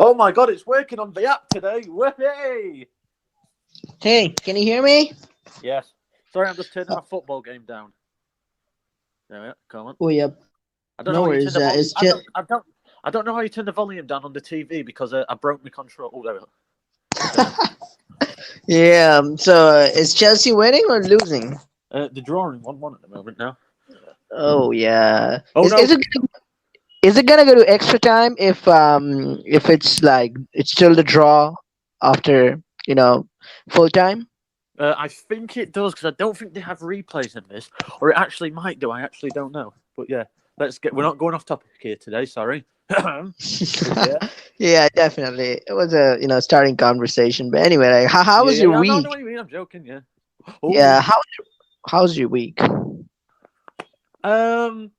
Oh my god, it's working on the app today. Whoopee! Hey, can you hear me? Yes. Sorry, I'm just turning my football game down. There we are. Come on. Oh, yep. I don't know No how you turn worries. the volume. It's just I don't know how you turn the volume down on the TV because I broke my control. Oh, there we go. yeah. So is Chelsea winning or losing? The drawing 1-1 at the moment now. Oh yeah. Oh Is no! is it is it gonna go to extra time if it's like it's still the draw after full time? I think it does because I don't think they have replays in this, or it actually might do. I actually don't know. But yeah, let's get. We're not going off topic here today. Sorry. Yeah. Yeah, definitely. It was a starting conversation. But anyway, like how Yeah, was yeah, your yeah. No, I know week? what you mean. I'm joking. Yeah. Oh. Yeah, how's your week? Um.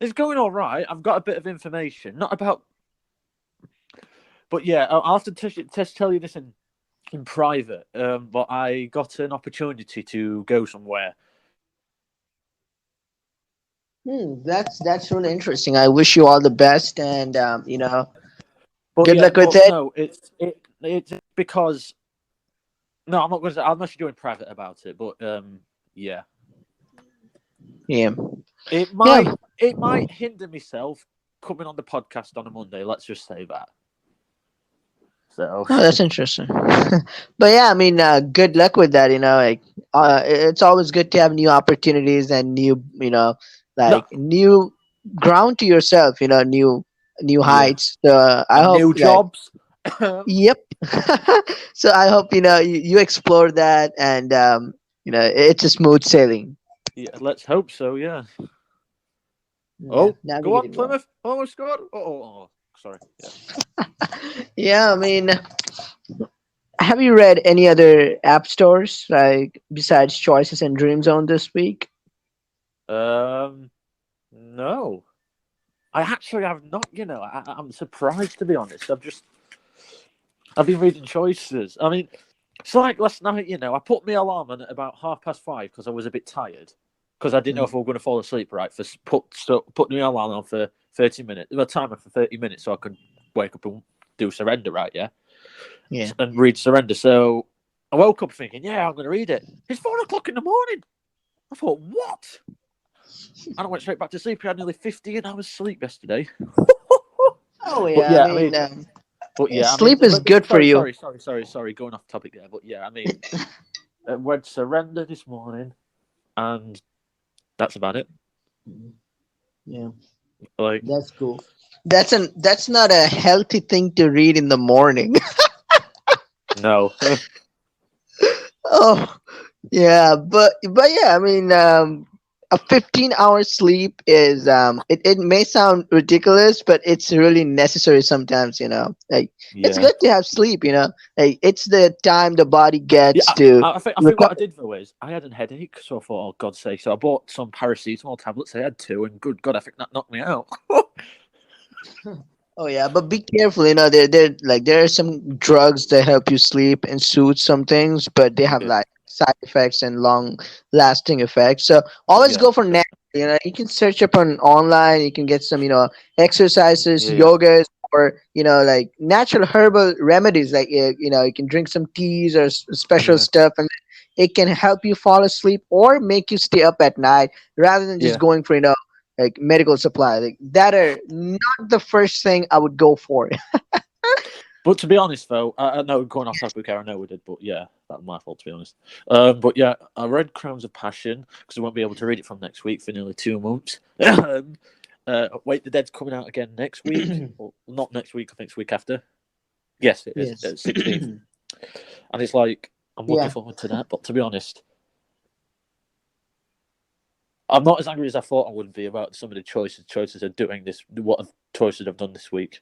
It's going all right. I've got a bit of information, not about, but yeah, I'll have to tell you this in private. But I got an opportunity to go somewhere. That's really interesting. I wish you all the best, and But good yeah, luck with but it. no, it's because no, I'm not going to. Unless you're doing private about it. But yeah, Yeah, it yeah. might hinder myself coming on the podcast on a Monday. Let's just say that. So Oh, that's interesting. But yeah, I mean, good luck with that. Like it's always good to have new opportunities and new, no, like new ground to yourself. New yeah, heights. So I and hope, new like, jobs. yep. So I hope you explore that, and it's a smooth sailing. Yeah, let's hope so. Yeah. Yeah, Oh, go on, navigate well. Plymouth. Almost scored. Oh, sorry. Yeah. Yeah, I mean, have you read any other app stores like besides Choices and Dream Zone this week? No. I actually have not. I'm surprised to be honest. I've been reading choices. I mean, it's like last night. I put my alarm on at about 5:30 because I was a bit tired because I didn't know if I was going to fall asleep. Right, put my alarm on for 30 minutes. The timer for 30 minutes so I could wake up and do surrender. Right, yeah, Yeah. and read surrender. So I woke up thinking, yeah, I'm going to read it. It's 4 o'clock in the morning. I thought, what? And I went straight back to sleep. I had nearly 15 hours sleep yesterday. Oh But yeah, I yeah, mean, sleep is but good for sorry, you. sorry, sorry, sorry, sorry, going off topic there. But yeah, I mean, went surrender this morning, and that's about it. Yeah, Like, that's cool. That's not a healthy thing to read in the morning. no, Oh, yeah, but yeah, I mean, a 15-hour sleep is it may sound ridiculous, but it's really necessary sometimes. Like it's yeah, good to have sleep. Like it's the time the body yeah. gets to I think what I recover. did though is I had a headache, so I thought, oh God's sake! So I bought some paracetamol tablets. I had two, and good God, I think that knocked me out. Oh yeah, but be careful. There are some drugs that help you sleep and soothe some things, but they have Yeah, like side effects and long lasting effects. So always yeah, go for natural. You can search up on online. You can get some exercises, yeah, yogas, or like natural herbal remedies. Like you can drink some teas or special yeah, stuff, and it can help you fall asleep or make you stay up at night rather than just yeah. going for like medical supply like that are not the first thing I would go for. But to be honest, though, I know going off topic here, I know we did, but yeah, that was my fault, to be honest. But yeah, I read Crowns of Passion because I won't be able to read it from next week for nearly 2 months. Wait, the Dead's coming out again next week. Well, not next week, I think it's the week after. Yes, it is, Yes. 16th. And it's like, I'm looking Yeah. forward to that, but to be honest, I'm not as angry as I thought I would be about some of the choices are doing this, what choices I've done this week.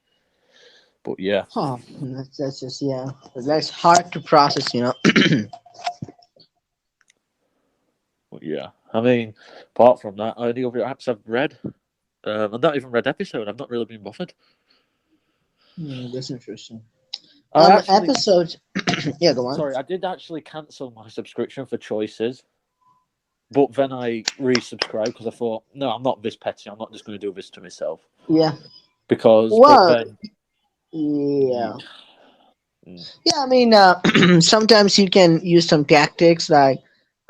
But yeah, Huh. That's just yeah. That's hard to process. but yeah. I mean, apart from that, any other apps I've read, I've not even read episode. I've not really been bothered. That's interesting. I actually, Episodes. Yeah, go on. sorry, I did actually cancel my subscription for Choices, but then I resubscribed because I thought, no, I'm not this petty. I'm not just going to do this to myself Yeah. because, but Well, then, Yeah. Ye- mm. Yeah, I mean, sometimes you can use some tactics like,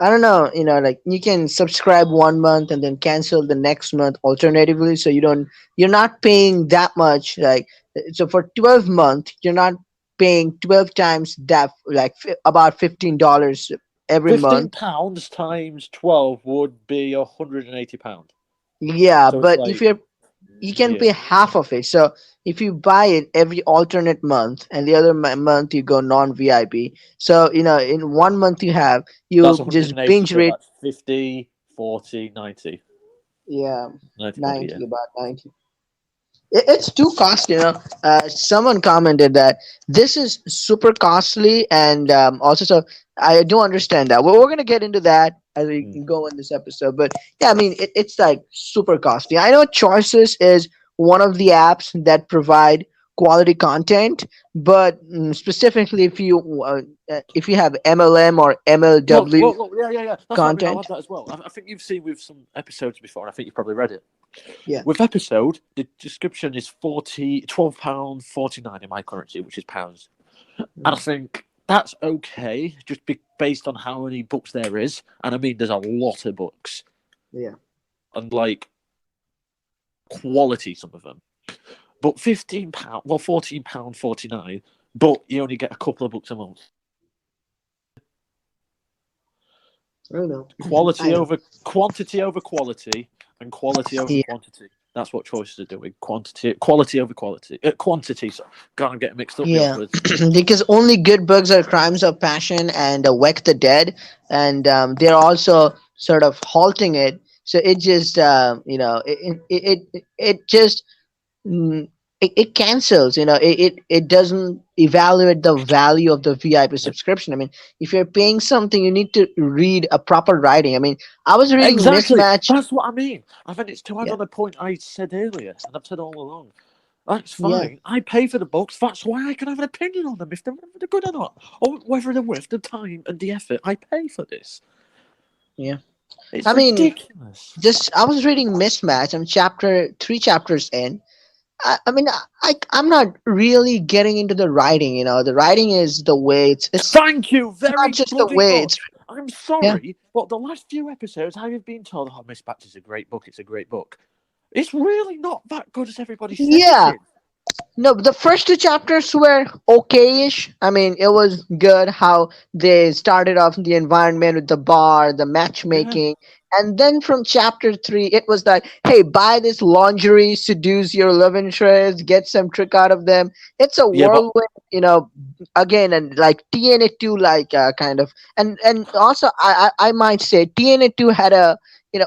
I don't know, like you can subscribe 1 month and then cancel the next month alternatively, so you're not paying that much. Like, so for 12 month, you're not paying 12 times that, like about $15 every fifteen month. pounds times 12 would be £180. Yeah, So it's but if like, you can pay yeah, half of it. So if you buy it every alternate month and the other month you go non VIP, so in 1 month that's you just 180. binge So rate. that's 50, 40, 90, Yeah, 90 pound a 90, year. about 90. It's too costly. Someone commented that this is super costly, and also, so I do understand that. Well, we're gonna get into that as we Mm. go in this episode, but yeah, I mean, it's like super costly. I know Choices is one of the apps that provide quality content, but specifically if you have MLM or MLW Yeah. That's what I mean. I'll content, add that as well. I think you've seen with some episodes before, and I think you've probably read it. yeah. With episode, the description is £12.49 in my currency, which is pounds. And I think that's okay, just based on how many books there is. And I mean, there's a lot of books, Yeah. and like quality, some of them. But £15, well, £14.49, but you only get a couple of books a month. I don't know. I Quality know. over quantity over quality, and quality over Yeah. quantity. That's what Choices are doing. Quality over quantity. So, God, I'm getting mixed up with Yeah, words. because only good books are crimes of passion and Wake the Dead, and they're also sort of halting it. So it just, it just mm, it cancels. It doesn't evaluate the value of the VIP subscription. I mean, if you're paying something, you need to read a proper writing. I mean, I was reading Exactly. Mismatch. That's what I mean. I think it's to add Yeah, on a point I said earlier, and I've said all along. That's yeah, fine. I pay for the books. That's why I can have an opinion on them if they're good or not, or whether they're worth the time and the effort. I pay for this. yeah. It's I mean, ridiculous. just I was reading Mismatch. I'm chapter 3 chapters in. I mean, I'm not really getting into the writing. The writing is the way Thank you it's not very just the bloody way it's. much. I'm Yeah, sorry, but the last few episodes I have been told, "Oh, Miss Batch is a great book. It's a great book." It's really not that good as everybody says it yeah. is. No, the first 2 chapters were okay-ish. I mean, it was good how they started off the environment with the bar, the Yeah. matchmaking, and then from chapter 3, it was like, hey, buy this lingerie, seduce your love interest, get some trick out of them. It's a Yeah, but whirlwind, again, and like TNA 2, like kind of, and also I might say TNA 2 had a,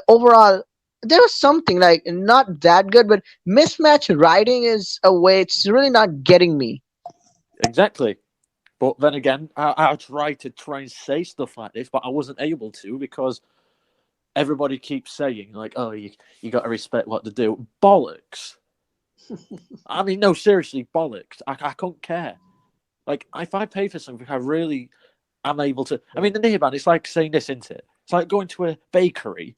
overall. There was something like not that good, but mismatch writing is a way it's really not getting me. exactly. But then again, I tried to try and say stuff like this, but I wasn't able to because everybody keeps saying like, "Oh, you got to respect what they do." Bollocks. I mean, no, seriously, bollocks. I can't care. Like, if I pay for something, I really am able to. I mean, the nearby, it's like saying this, isn't it? It's like going to a bakery,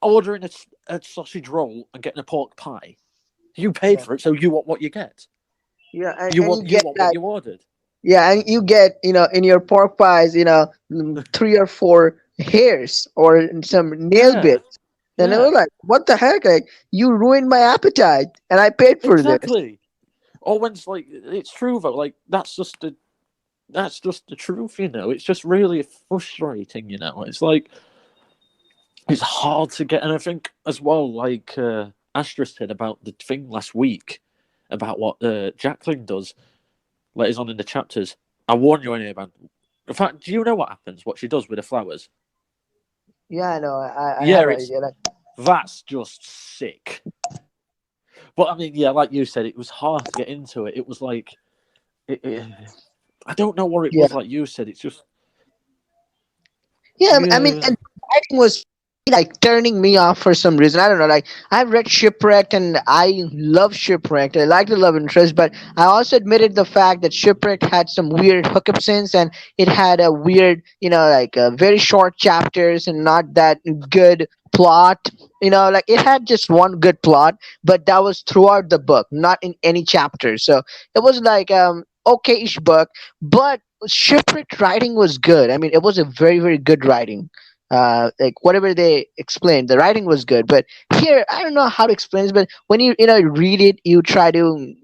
ordering a sausage roll, and getting a pork pie. You paid Yeah, for it, so you want what you get. yeah, You and you want you get want what that. you ordered. Yeah, and you get in your pork pies, 3 or 4 hairs or some nail Yeah, bits, and they yeah, were like, "What the heck? Like, you ruined my appetite, and I paid for this." exactly. Or when it's like it's true though, like that's just the truth, you know. It's just really frustrating, you know. It's like it's hard to get, and I think as well, like Astra said about the thing last week about what Jacqueline does later on in the chapters. I warn you anyway, man. In fact, do you know what happens? What she does with the flowers? Yeah, I know. I have Yeah, an it's idea. Like, that's just sick. But I mean, yeah, like you said, it was hard to get into it. It was like I don't know what it yeah, was. Like you said, it's just yeah. I mean, yeah. and writing was like turning me off for some reason. I don't know. Like I've read Shipwrecked and I love Shipwrecked. I like the love interest, but I also admitted the fact that Shipwrecked had some weird hookup scenes and it had a weird, like very short chapters and not that good plot. Like it had just one good plot, but that was throughout the book, not in any chapter. So it was like okay-ish book, but Shipwrecked writing was good. I mean, it was a very very good writing. Like whatever they explained, the writing was good. But here, I don't know how to explain this, but when you read it, you try to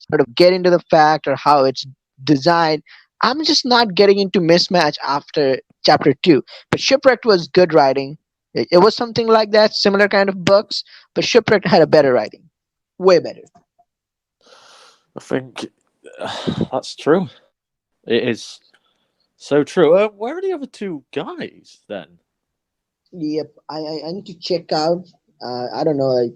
sort of get into the fact or how it's designed. I'm just not getting into Mismatch after chapter 2. But Shipwrecked was good writing. It was something like that, similar kind of books, but Shipwrecked had a better writing, way better. I think that's true. It is so true. Where are the other two guys then? Yep, I need to check out. I don't know. Like,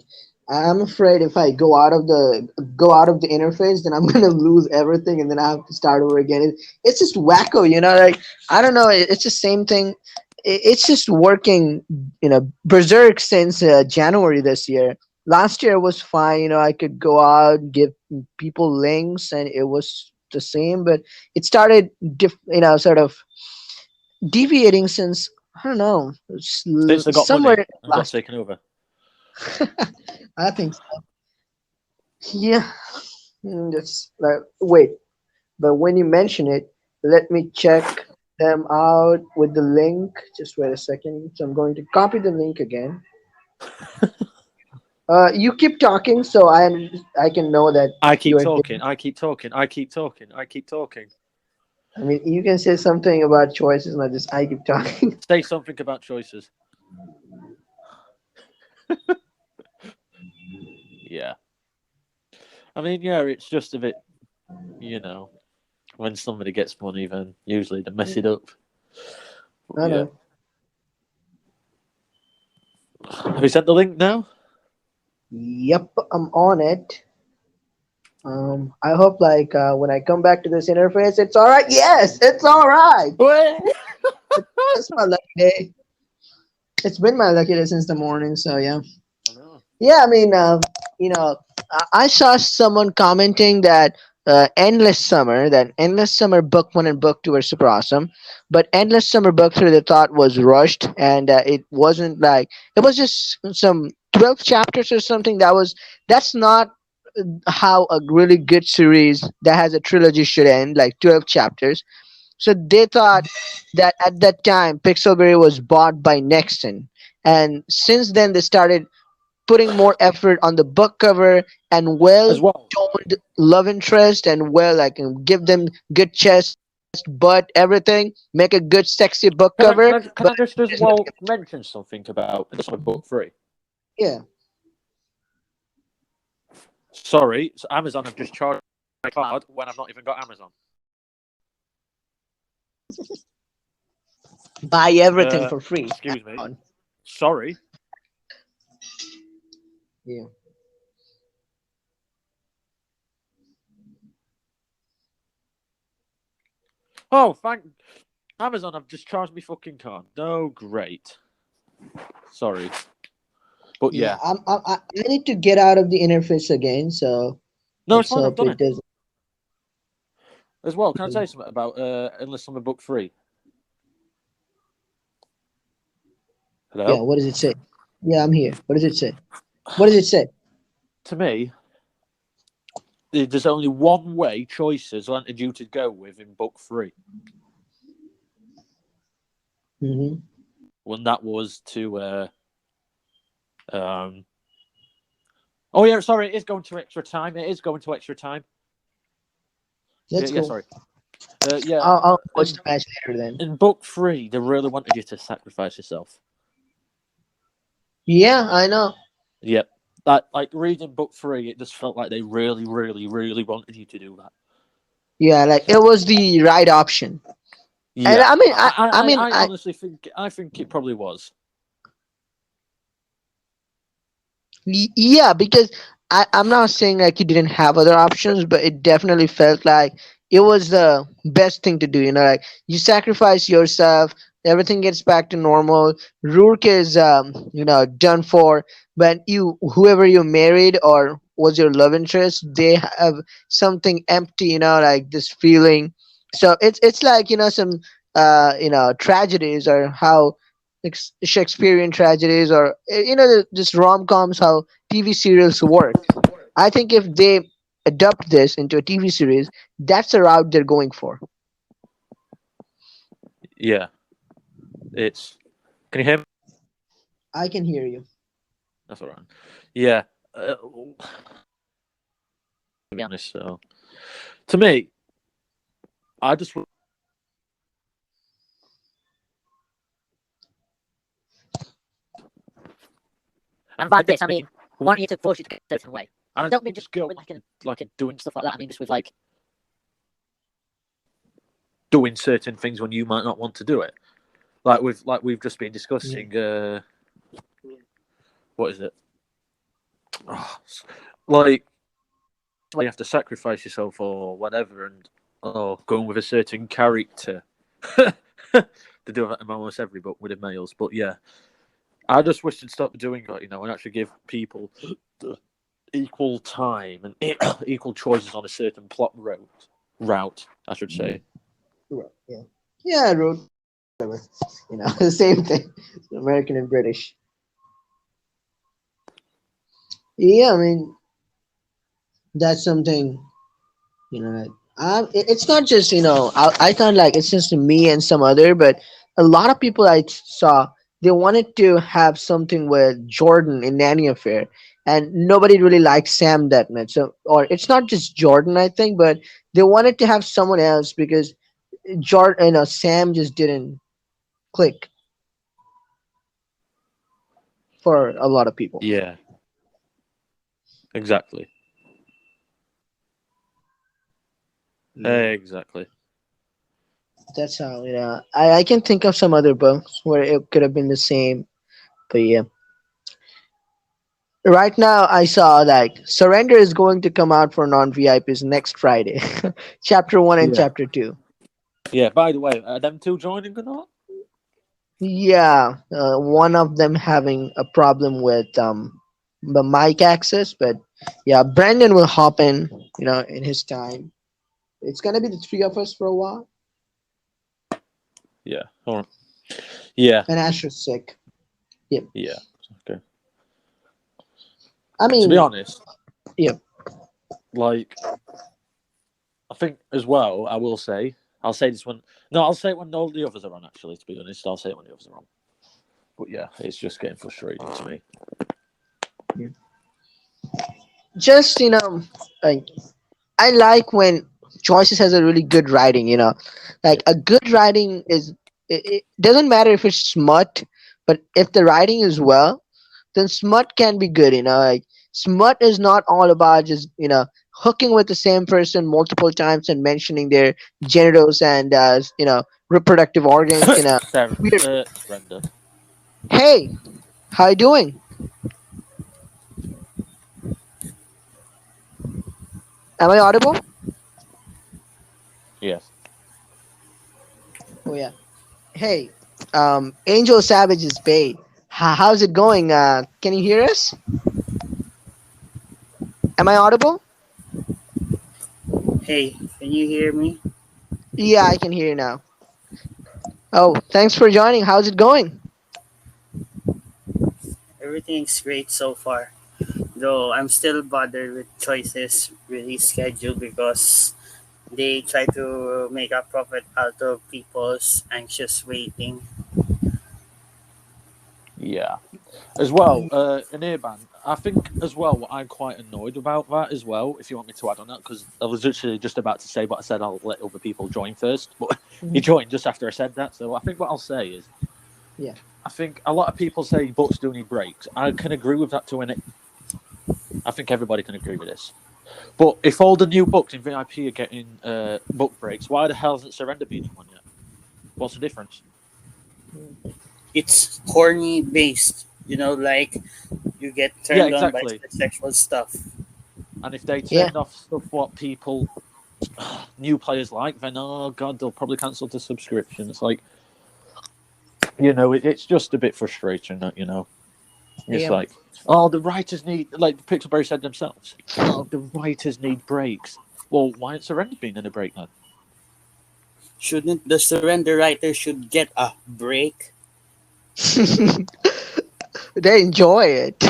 I'm afraid if I go out of the interface, then I'm gonna lose everything, and then I have to start over again. It's just wacko, Like I don't know. It's the same thing. It's just working, berserk since January this year. Last year was fine. I could go out, give people links, and it was the same. But it started, sort of deviating since I don't know Since they got money somewhere and got last. taken over. I think so. Yeah, that's like wait, but when you mention it, let me check them out with the link. Just wait a second. So I'm going to copy the link again. You keep talking, so I can know that I you keep are. talking. I keep talking. I keep talking. I keep talking. I mean, you can say something about choices, not just I keep talking. Say something about choices. Yeah. I mean, yeah, it's just a bit, you know, when somebody gets money, then usually they mess it up. I Yeah. know. Have you sent the link now? Yep, I'm on it. I hope like when I come back to this interface, it's all right. Yes, it's all right. What? It's my lucky day. It's been my lucky day since the morning. So yeah, I know. yeah. I mean, I saw someone commenting that Endless Summer book one and book two were super awesome, but Endless Summer book three they thought was rushed and it wasn't like it was just some 12 chapters or something. That's not how a really good series that has a trilogy should end, like 12 chapters. So they thought that at that time, Pixelberry was bought by Nexon. And since then, they started putting more effort on the book cover and As well well. toned love interest and well, like give them good chest, butt, everything. Make a good, sexy book Can I can cover. I can But I just as just not well give it. mention something about this book three? Yeah. Sorry, so Amazon have just charged my card when I've not even got Amazon. Buy everything for free. Excuse me. Sorry. Yeah. Oh, thank Amazon have just charged me fucking card. No, great. Sorry, but Yeah, yeah. I need to get out of the interface again, so No, it's let's fine. I've hope done it it doesn't. as well. Can I tell you something about Endless Summer Book Three? Yeah, Hello. what does it say? Yeah, I'm here. What does it say? What does it say? To me, there's only one way choices wanted you to go with in Book Three, Mm-hmm. when that was to um. Oh yeah, sorry, it is going to extra time. It is going to extra time. Yeah, That's yeah, cool. sorry. Yeah, I'll watch in the match later then. in Book Three, they really wanted you to sacrifice yourself. Yeah, I know. Yep. That like reading Book Three, it just felt like they really, really, really wanted you to do that. Yeah, like it was the right option. And Yeah, I mean, I mean, I honestly think it probably was. yeah, because I'm not saying like you didn't have other options, but it definitely felt like it was the best thing to do. Like you sacrifice yourself, everything gets back to normal. Rourke is done for. But whoever you married or was your love interest, they have something empty, like this feeling. So it's like some tragedies, or how Shakespearean tragedies, or just rom-coms, how TV serials work. I think if they adopt this into a TV series, that's the route they're going for. Yeah, it's. Can you hear me? I can hear you. That's all right. Yeah. To be honest, so to me, I just and by this I mean want you to force you to go a certain way. And I don't mean just go with like doing stuff like that. I mean just with like doing certain things when you might not want to do it. Like we've just been discussing. What is it? Oh, like you have to sacrifice yourself or whatever, and going with a certain character. They do that in almost every book with the males, but yeah, I just wish they'd stop doing that, and actually give people equal time and equal choices on a certain plot route. I should say. Right, yeah. Yeah, I wrote whatever. The same thing. American and British. Yeah, I mean that's something. Like, it's not just I can't, like, it's just me and some other, but a lot of people I saw, they wanted to have something with Jordan in Nanny Affair, and nobody really liked Sam that much. So, or it's not just Jordan, I think, but they wanted to have someone else because Jordan, Sam just didn't click for a lot of people. Yeah, exactly. Yeah, Exactly. that's how I can think of some other books where it could have been the same, but yeah. Right now, I saw like Surrender is going to come out for non VIPs next Friday, chapter 1 and Yeah. chapter 2. Yeah. By the way, are them two joining or not? Yeah, one of them having a problem with the mic access, but yeah, Brandon will hop in his time. It's gonna be the three of us for a while, Yeah. All right. Yeah. and Asher's sick. Yep. Yeah. Okay. I To be mean, honest, yep. like I think as well, I will say, I'll say this one. No, I'll say it when all the others are on. Actually, to be honest, I'll say it when the others are on. But yeah, it's just getting frustrating to me. Just like, I like when Choices has a really good writing. Yeah. Like a good writing is, it doesn't matter if it's smut, but if the writing is well, then smut can be good. Like smut is not all about just hooking with the same person multiple times and mentioning their genitals and reproductive organs. Weird. Brenda. Hey, how you doing? Am I audible? Yes. Oh yeah. Hey, Angel Savage is Bay. How's it going? Can you hear us? Am I audible? Hey, can you hear me? Yeah, I can hear you now. Oh, thanks for joining. How's it going? Everything's great so far. Though I'm still bothered with choices release schedule because they try to make a profit out of people's anxious waiting. Yeah. As well, an earband. I think as well what I'm quite annoyed about that as well, if you want me to add on that, because I was literally just about to say what I said, I'll let other people join first, but he Mhm. joined just after I said that. So I think what I'll say is, Yeah. I think a lot of people say books do need breaks. I can agree with that to an. I think everybody can agree with this. But if all the new books in VIP are getting book breaks, why the hell hasn't Surrender been in one yet? What's the difference? It's horny based, like you get Yeah, turned on by exactly. sexual stuff. And if they Yeah. turned off stuff what people, new players like, then oh god, they'll probably cancel the subscription. It's like You know, it's just a bit frustrating that, you know, it's Yeah. like, oh, the writers need, like Pixelberry said themselves, oh, the writers need breaks. Well, why hasn't Surrender been in a break then? Shouldn't the surrender writer should get a break? They enjoy it.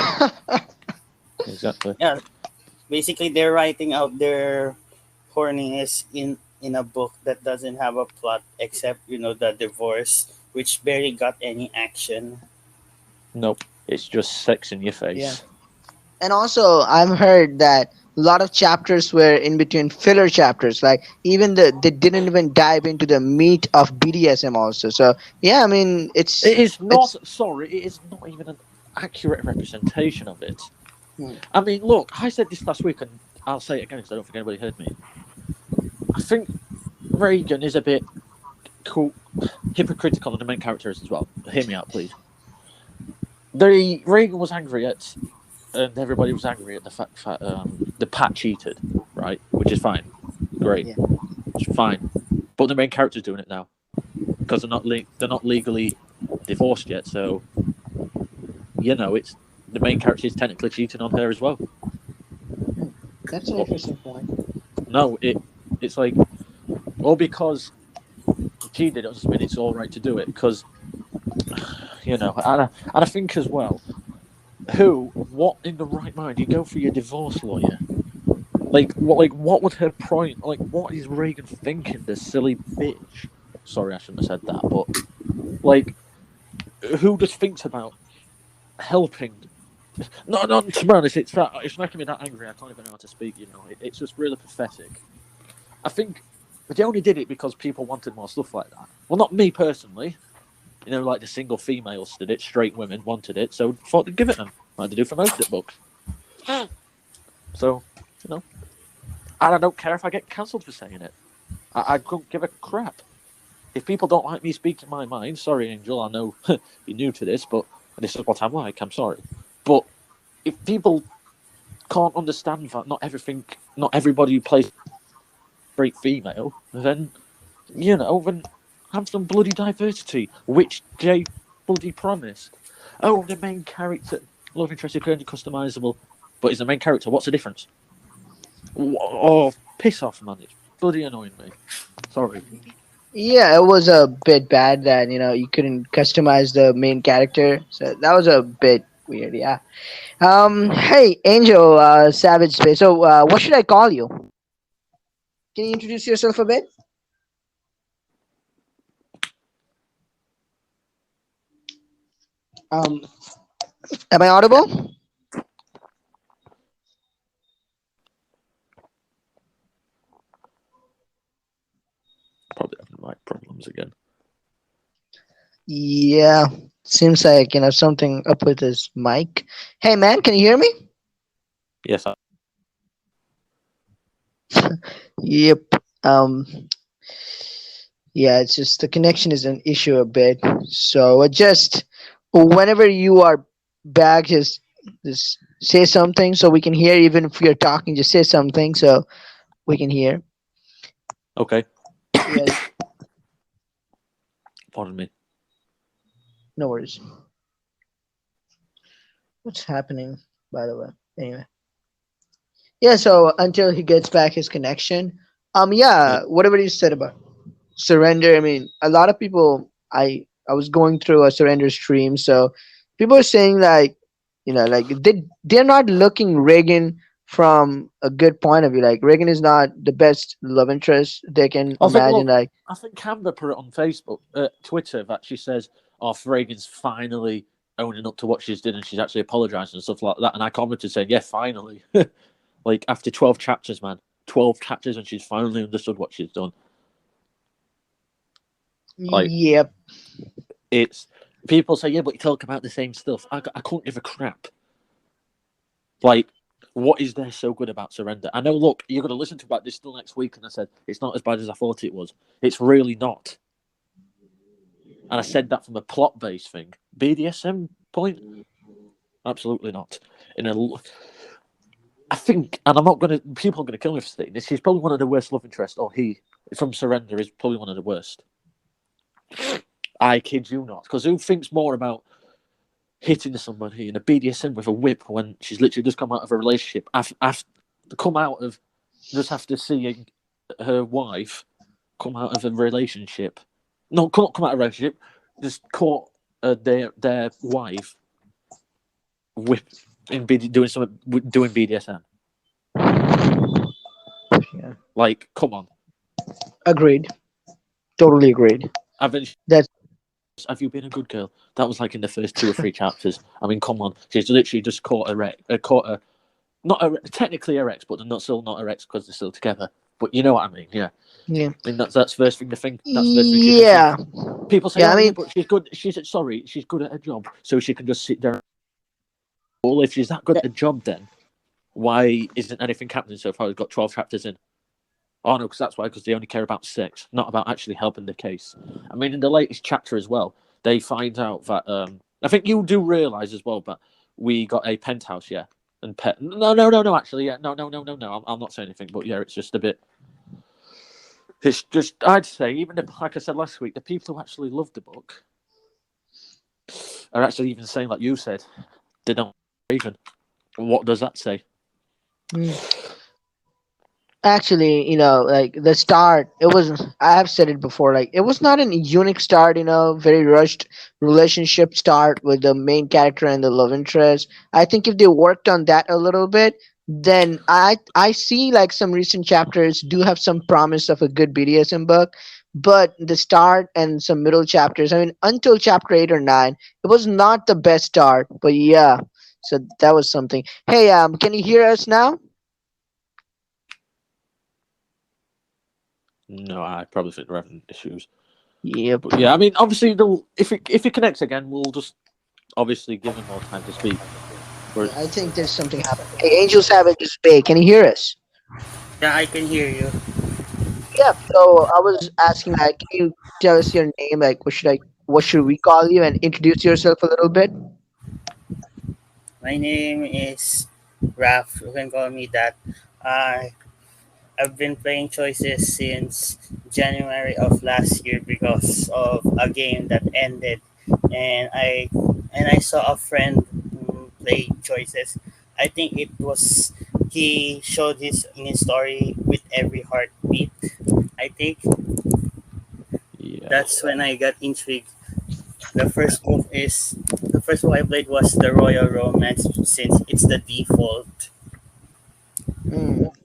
Exactly. Yeah, basically they're writing out their horniness in a book that doesn't have a plot except the divorce, which barely got any action. Nope. It's just sex in your Yeah. face. And also, I've heard that a lot of chapters were in between filler chapters. Like even they didn't even dive into the meat of BDSM also. So yeah, I mean It is it's not, sorry, it is not even an accurate representation of it. Hmm. I mean, look, I said this last week, and I'll say it again because I don't think anybody heard me. I think Reagan is a bit cool, hypocritical of the main characters as well. Hear me out, please. Reagan was angry at, and everybody was angry at the fact that the Pat cheated, right? Which is fine, great, Yeah. it's fine. But the main character's doing it now because they're not legally divorced yet, so you know it's the main character is technically cheating on her as well. That's an But interesting point. no, it's like all because she did it doesn't mean it's all right to do it because you know, and I think as well, what in the right mind you go for your divorce lawyer? Like what would her point? Like, what is Reagan thinking? This silly bitch. Sorry, I shouldn't have said that, but like, who just thinks about helping? No, to be honest, it's making me that angry. I can't even know how to speak. You know, it's just really pathetic. I think they only did it because people wanted more stuff like that. Well, not me personally. You know, like the single females did it, straight women wanted it, so thought they'd give it them, like they do for most of the books. So, you know, and I don't care if I get cancelled for saying it. I don't give a crap. If people don't like me speaking my mind, sorry, Angel, I know you're new to this, but this is what I'm like, I'm sorry. But if people can't understand that not everybody who plays straight female, then, you know, then have some bloody diversity, which Jay bloody promised. Oh, the main character, love interest is currently customizable, but is the main character, what's the difference? Oh, piss off, man. It's bloody annoying me. Sorry. Yeah, it was a bit bad that you couldn't customize the main character. So that was a bit weird. Yeah. Hey, Angel, Savage Space. So, what should I call you? Can you introduce yourself a bit? Um, am I audible? Probably having mic problems again. Yeah. Seems like something up with his mic. Hey, man, can you hear me? Yes, Yep. Um. Yeah, it's just the connection is an issue a bit. So just whenever you are back, just say something so we can hear. Even if you're talking, just say something so we can hear. okay. Yeah, Pardon me. no worries. What's happening, by the way? Anyway. Yeah, so until he gets back his connection. Yeah. Yeah, whatever you said about surrender, I mean, a lot of people I was going through a surrender stream, so people are saying like, like they're not looking Reagan from a good point of view. Like Reagan is not the best love interest they can I think, imagine. look, Like, I think Amber put it on Facebook, Twitter, that she says, oh, Reagan's finally owning up to what she's done and she's actually apologising and stuff like that. And I commented saying, yeah, finally. Like, after 12 chapters, man. 12 chapters and she's finally understood what she's done. Like, yep. it's... People say, yeah, but you talk about the same stuff. I couldn't give a crap. Like, what is there so good about Surrender? I know, look, you're going to listen to about this still next week, and I said, it's not as bad as I thought it was. It's really not. And I said that from a plot-based thing. BDSM point? Absolutely not. I think, and I'm not going to, people are going to kill me for saying this, he's probably one of the worst love interests, or he, from Surrender, is probably one of the worst. I kid you not. Because who thinks more about hitting somebody in a BDSM with a whip when she's literally just come out of a relationship, after come out of just after seeing her wife come out of a relationship? No, come out of a relationship. Just caught their wife whip in doing BDSM. Yeah. Like, come on. Agreed. Totally agreed. That's Have you been a good girl? That was like in the first 2 or 3 chapters. I mean, come on. She's literally just caught a not a, technically her ex, but they're not still not her ex because they're still together. But you know what I mean, yeah. yeah. I mean that's first thing to think. That's the first thing she can Yeah. think. People say, Yeah. "Oh I yeah, mean, but she's good. She's good at her job, so she can just sit there." Well, if she's that good at the job, then why isn't anything happening so far? We've got 12 chapters in. Oh no, because that's why. Because they only care about sex, not about actually helping the case. I mean, in the latest chapter as well, they find out that I think you do realize as well, but we got a penthouse, yeah, and pet. No. Actually, yeah, no. I'll not say anything, but yeah, it's just a bit. It's just, I'd say, even if, like I said last week, the people who actually love the book are actually even saying, like you said, they don't even. What does that say? mm, actually, like the start, it was. I have said it before. Like it was not an unique start. Very rushed relationship start with the main character and the love interest. I think if they worked on that a little bit, then I see like some recent chapters do have some promise of a good BDSM book. But the start and some middle chapters, I mean, until chapter 8 or 9, it was not the best start. But yeah, so that was something. Hey, can you hear us now? No, I probably think they're having issues. Yep. But yeah, I mean, obviously, if it connects again, we'll just obviously give him more time to speak. But Yeah, I think there's something happening. Hey, Angel Savage is big. Can you hear us? Yeah, I can hear you. Yeah. So I was asking, like, can you tell us your name? Like, what should we call you, and introduce yourself a little bit? My name is Raf. You can call me that. I I've been playing choices since January of last year because of a game that ended, and I saw a friend who played choices. I think it was he showed his in his story with every heartbeat. I think yeah, that's when I got intrigued. The first book I played was the Royal Romance since it's the default.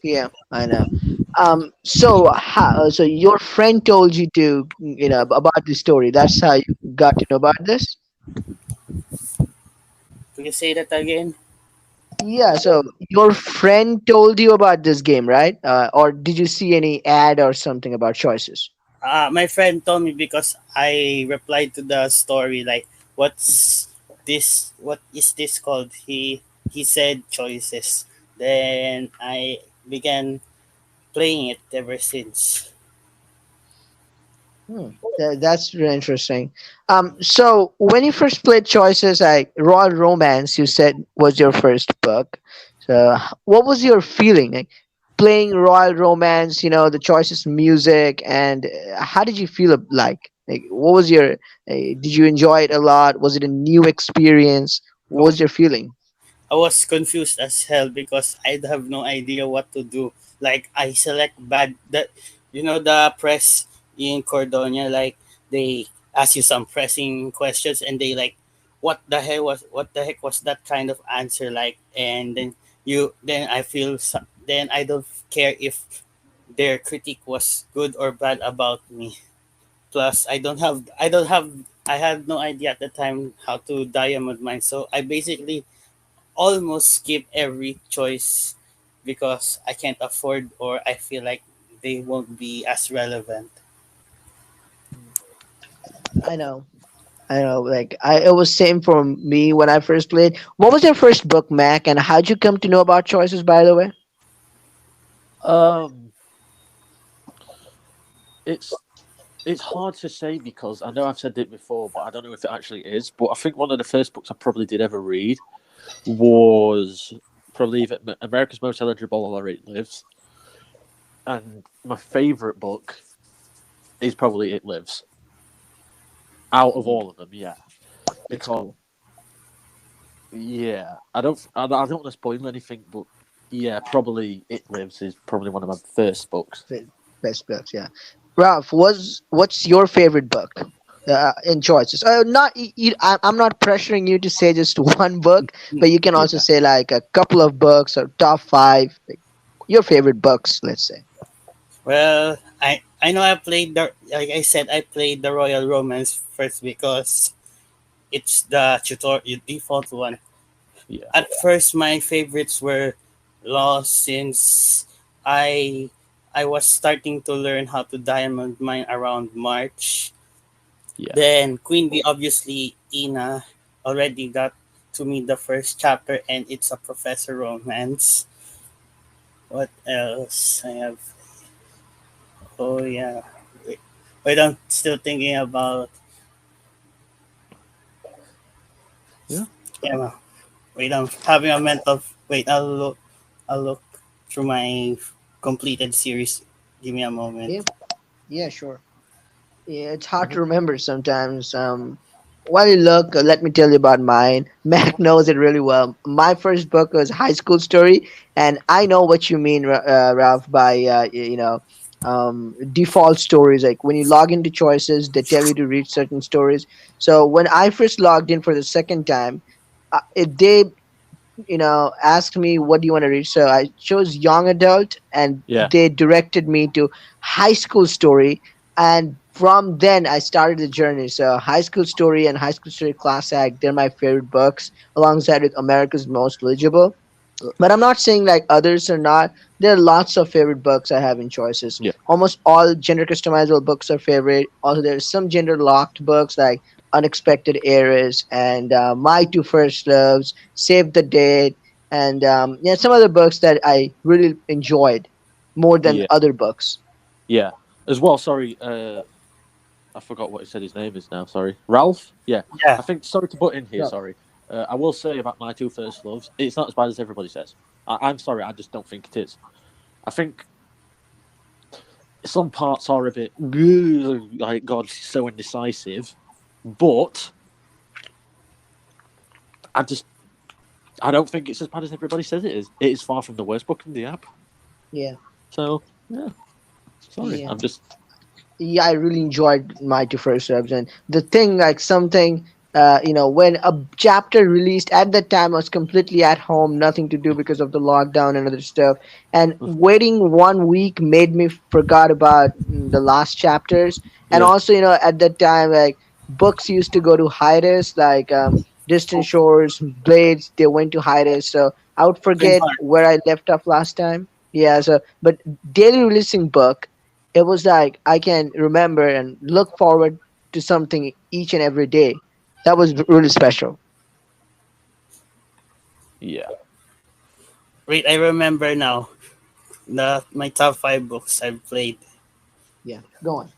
Yeah, I know. So your friend told you to, about the story. That's how you got to know about this. Could you say that again? Yeah. So your friend told you about this game, right? Or did you see any ad or something about choices? My friend told me because I replied to the story like, "What's this? What is this called?" He said choices. Then I began playing it ever since. That's really interesting. So when you first played Choices, like Royal Romance, you said was your first book. So what was your feeling like playing Royal Romance? The Choices music, and how did you feel like? Like, what was your? Did you enjoy it a lot? Was it a new experience? What was Oh, your feeling? I was confused as hell because I'd have no idea what to do. Like I select bad that the press in Cordonia, like they ask you some pressing questions and they like what the heck was that kind of answer like, and then then I don't care if their critique was good or bad about me. Plus I had no idea at the time how to diamond mine, so I basically almost skip every choice because I can't afford or I feel like they won't be as relevant. I know. I know. Like it was same for me when I first played. What was your first book, Mac? And how'd you come to know about Choices? By the way. um, it's it's hard to say because I know I've said it before, but I don't know if it actually is. But I think one of the first books I probably did ever read was probably America's Most Eligible Or It Lives, and my favorite book is probably It Lives. out of all of them, yeah. That's Because cool. yeah, I don't want to spoil anything, but yeah, probably It Lives is probably one of my first books. Best books, yeah. Ralph, what's your favorite book in choices? Not I'm not pressuring you to say just one book, but you can also Yeah, say like a couple of books or top five, like your favorite books, let's say. Well, I know I played the like I said I played the Royal Romance first because it's the default one. yeah, At first, my favorites were Lost since I I was starting to learn how to diamond mine around March. yeah, Then Queen Bee, obviously Ina already got to me the first chapter, and it's a professor romance. What else I have? Oh yeah, wait, wait I'm still thinking about. yeah. Yeah, wait, I'm having a mental. Wait, I'll look through my completed series. Give me a moment. Yeah, yeah, sure. Yeah, it's hard to remember sometimes. While you look, let me tell you about mine. Mac knows it really well. My first book was High School Story, and I know what you mean, Ralph, by default stories. Like when you log into choices, they tell you to read certain stories. So when I first logged in for the second time, they asked me what do you want to read, so I chose young adult, and Yeah, they directed me to High School Story, and from then I started the journey. So High School Story and High School Story Class Act, they're my favorite books, alongside with America's Most Legible. But I'm not saying like others are not. There are lots of favorite books I have in choices. yeah, Almost all gender customizable books are favorite. Also, there's some gender locked books like Unexpected Heiress and My Two First Loves, Save the Date, and yeah, some other books that I really enjoyed more than yeah, other books. yeah. As well, sorry, I forgot what he said his name is now. Sorry, Ralph. Yeah, Yeah, I think. Sorry to butt in here. Yeah. Sorry. I will say about My Two First Loves, it's not as bad as everybody says. I'm sorry, I just don't think it is. I think some parts are a bit like God, so indecisive, but I just I don't think it's as bad as everybody says it is. It is far from the worst book in the app. Yeah, So yeah, sorry, yeah. I'm just Yeah, I really enjoyed my two first subs, and the thing like something when a chapter released at that time, I was completely at home, nothing to do because of the lockdown and other stuff, and waiting 1 week made me forgot about the last chapters. And yeah, also, at that time, like books used to go to Hiatus, like Distant Shores, Blades, they went to Hiatus, so I would Twin forget Heart. where I left off last time. Yeah, so but daily releasing book, it was like I can remember and look forward to something each and every day. That was really special. yeah. Wait, I remember now. The my top five books I've played: Yeah, go on.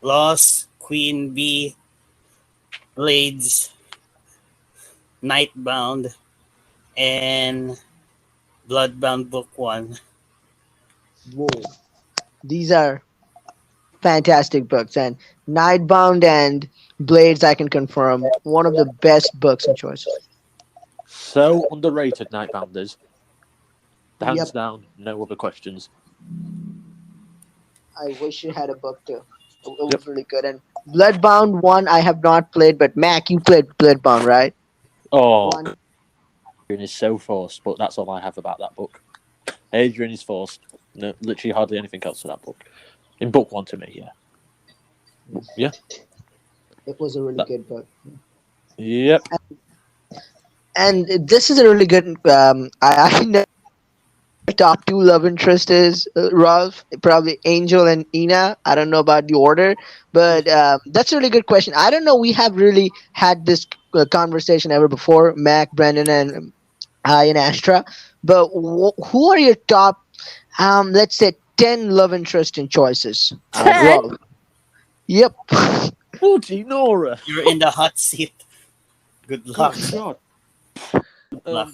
Lost, Queen Bee, Blades, Nightbound, and Bloodbound Book One. Whoa, these are fantastic books, and Nightbound and Blades, I can confirm, one of the best books and choices. So underrated, Nightbounders. Hands Yep, down, no other questions. I wish you had a book too. It Yep. was really good. And Bloodbound one, I have not played, but Mac, you played Bloodbound, right? Oh, One. Adrian is so forced, but that's all I have about that book. Adrian is forced. No, literally hardly anything else to that book. In book one to me, yeah. Yeah. It was a really That, good book. yep. And this is a really good. I know top two love interest is Ralph, probably Angel and Ina. I don't know about the order, but that's a really good question. I don't know. We have really had this conversation ever before, Mac, Brandon, and I and Astra. But who are your top, let's say, 10 love interest in choices? 10? Ralph. Yep. Bloody Nora. You're in the hot seat. Good luck. Oh, God. Good luck.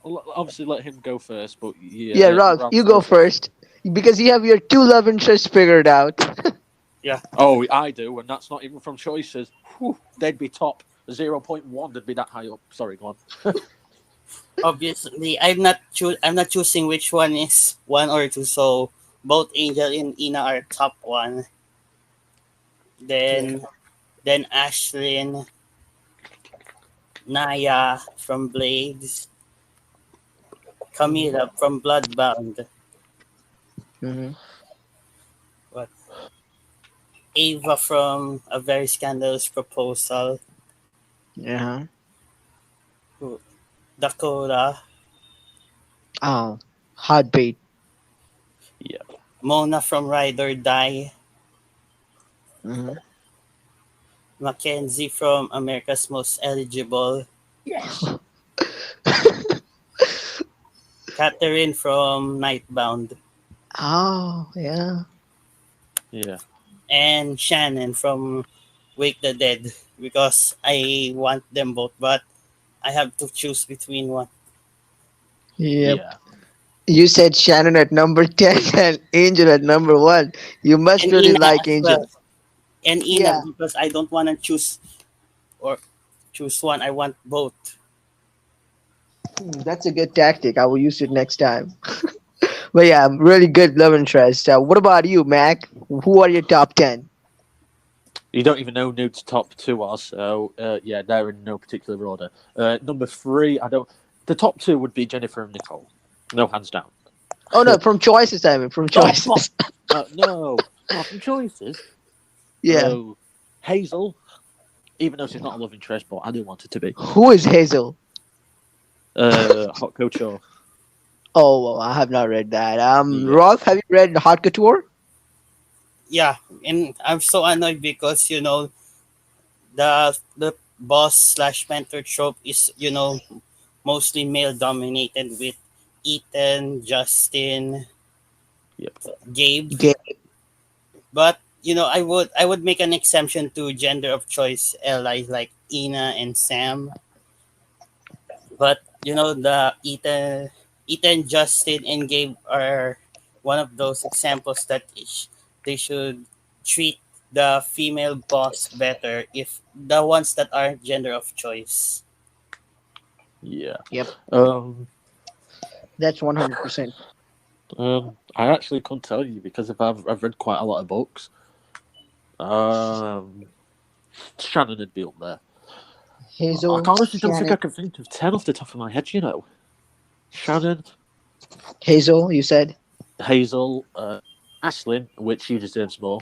I'll obviously let him go first, but Yeah, yeah, Ralph, you Ralph, go go first. first because you have your two love interests figured out. Yeah, Oh, I do, and that's not even from choices. Whew, they'd be top 0.1. They'd be that high up. Sorry, go on. obviously I'm not choosing which one is one or two. So both Angel and Ina are top one. Yeah. Then Ashlyn, Naya from Blades, Hmm. Camila from Bloodbound, Hmm. what Ava from A Very Scandalous Proposal, Yeah. who- Dakota, Oh, heartbeat. Yeah. Mona from Ride or Die, Hmm. Mackenzie from America's Most Eligible, Yes. Catherine from Nightbound, Oh, yeah. Yeah. and Shannon from Wake the Dead because I want them both, but I have to choose between one. Yep. Yeah. You said Shannon at number 10 and Angel at number 1. You must And really Ina like as Angel. well. And Ina Yeah. because I don't want to or choose one. I want both. That's a good tactic. I will use it next time. But yeah, really good love interest. What about you, Mac? Who are your top 10? You don't even know Nude's top two are, so yeah, they're in no particular order. Number three, I don't. The top two would be Jennifer and Nicole, no hands down. Oh, no, from choices, I mean, from Oh fuck! choices. No, oh, from choices. Yeah. Hazel, even though she's not a love interest, but I do want it to be. Who is Hazel? Hot Couture. Oh, well, I have not read that. Yeah, Rolf, have you read Hot Couture? Yeah, and I'm so annoyed because the boss slash mentor trope is mostly male dominated with Ethan, Justin, yep, Gabe. Gay. But I would make an exemption to gender of choice allies like Ina and Sam. But the Ethan, Justin, and Gabe are one of those examples that they should treat the female boss better if the ones that are gender of choice. yeah. Yep, Um, that's 100%. I actually couldn't tell you because if I've read quite a lot of books. Shannon would be up there. I Hazel, honestly don't think I Shannon. can think of 10 off the top of my head. Shannon, Hazel, you said? Hazel, Ashlyn, which she deserves more.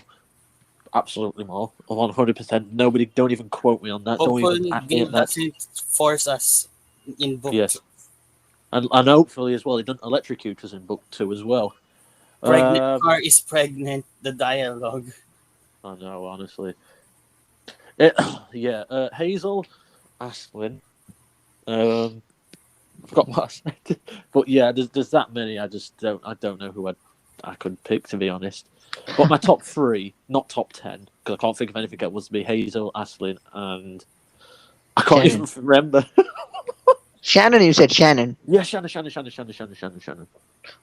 Absolutely more. 100%. Nobody, don't even quote me on that. Don't even. Hopefully, Gabe doesn't force us in book two. Yes. And hopefully as well, he doesn't electrocute us in book two as well. Pregnant car is pregnant. The dialogue. I know, honestly. Yeah, Hazel, Ashlyn. Forgot what I said. But yeah, there's that many. I don't know who I could pick, to be honest. But my top three, not top 10, because I can't think of anything else, would be Hazel, Ashlyn, and I can't Shannon. even remember. Shannon, you said Shannon. Yeah, Shannon.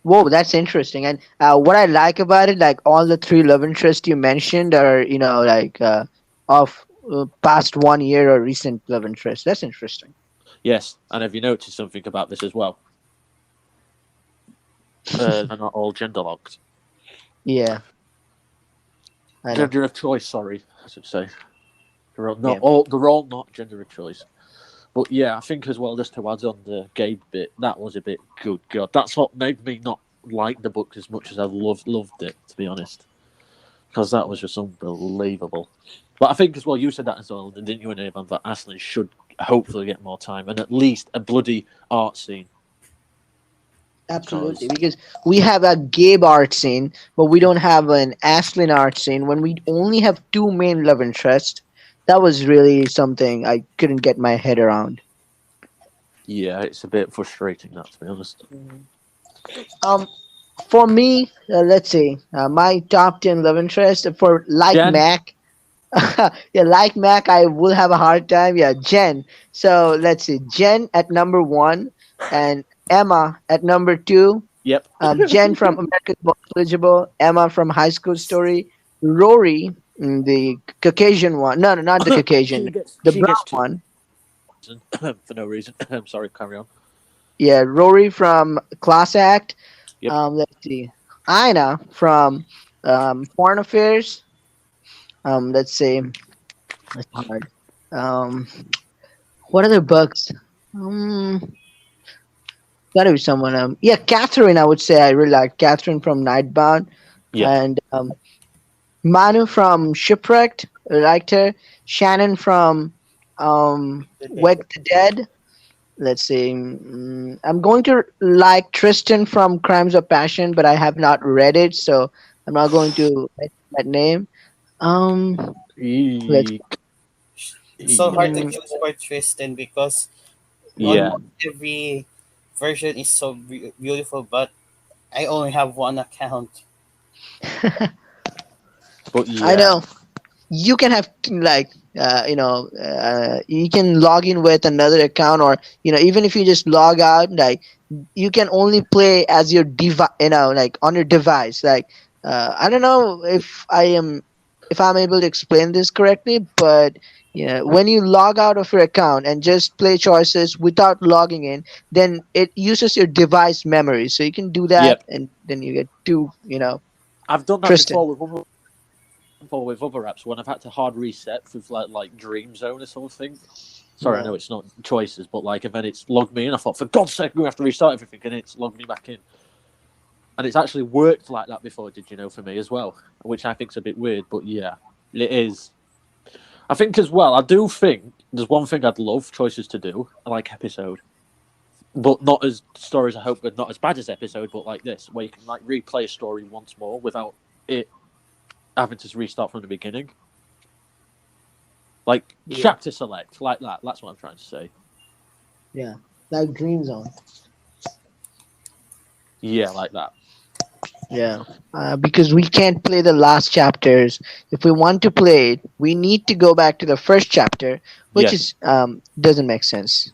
Whoa, that's interesting. And what I like about it, like all the three love interests you mentioned are, like of past 1 year or recent love interests. That's interesting. Yes, and have you noticed something about this as well? They're not all gender locked. Yeah, I know. Gender of choice, sorry, I should say. Yeah. They're all not gender of choice. But yeah, I think as well, just to add on the Gabe bit, that was a bit good God. That's what made me not like the book as much as I loved it, to be honest. Because that was just unbelievable. But I think as well, you said that as well, didn't you, Evan, that Ashley should hopefully get more time and at least a bloody art scene. Absolutely, because we have a Gabe art scene, but we don't have an Ashlyn art scene. When we only have two main love interests, that was really something I couldn't get my head around. Yeah, it's a bit frustrating, that, to be honest. Um, for me, let's see, my top 10 love interest for like Jen? Mac. Yeah, like Mac, I will have a hard time. Yeah, Jen. So let's see, Jen at number 1, and Emma at number 2. Yep. Jen from American Most Eligible, Emma from High School Story, Rory The Caucasian one. No, no, not the Caucasian. The she brown gets two one. for no reason. I'm sorry, carry on. Yeah, Rory from Class Act. Yep. Let's see. Aina from Foreign Affairs. Let's say it's hard. Um, what other books? Um, Gotta be someone. Yeah, Catherine. I would say I really like Catherine from Nightbound, Yep. and Manu from Shipwrecked. I liked her. Shannon from The dead. Wake the Dead. Let's see. I'm going to like Tristan from Crimes of Passion, but I have not read it, so I'm not going to mention that name. Um, let's. Eek. It's so hard to Yeah. mm, choose for Tristan because Yeah. almost every version is so beautiful, but I only have one account. But I yeah. know you can have like you can log in with another account, or even if you just log out, like you can only play as your device, like on your device. Like I don't know if I'm able to explain this correctly, but when you log out of your account and just play choices without logging in, then it uses your device memory, so you can do that, Yep. and then you get two, I've done that Tristan. before with other apps when I've had to hard reset with like Dream Zone or something. Sorry, I Yeah. know it's not choices, but like, and then it's logged me in. I thought, for God's sake, we have to restart everything, and it's logged me back in. And it's actually worked like that before, did you know, for me as well, which I think's a bit weird, but yeah, it is. I think as well, I do think there's one thing I'd love choices to do, I like episode, but not as stories. I hope, but not as bad as episode, but like this, where you can like replay a story once more without it having to restart from the beginning. Like Yeah. chapter select, like that. That's what I'm trying to say. Yeah. Like Dream Zone. Yeah, like that. Yeah, because we can't play the last chapters. If we want to play it, we need to go back to the first chapter, which Yes, is doesn't make sense.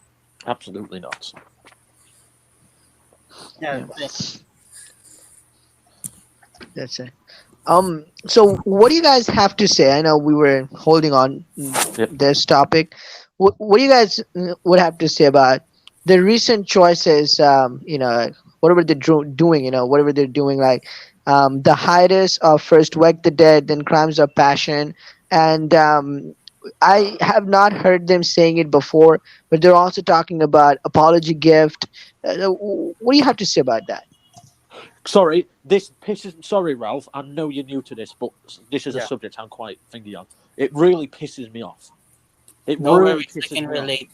absolutely not. Yeah, Yeah, that's it. So what do you guys have to say? I know we were holding on Yep. this topic. What do you guys would have to say about the recent choices? Whatever they're doing, whatever they're doing, like the hiatus of first Wake the Dead, then Crimes of Passion, and I have not heard them saying it before, but they're also talking about Apology Gift. What do you have to say about that? Sorry, this pisses. Sorry, Ralph. I know you're new to this, but this is a yeah. subject I'm quite thingy on. It really pisses me off. It No really worries, I pisses can me off. relate.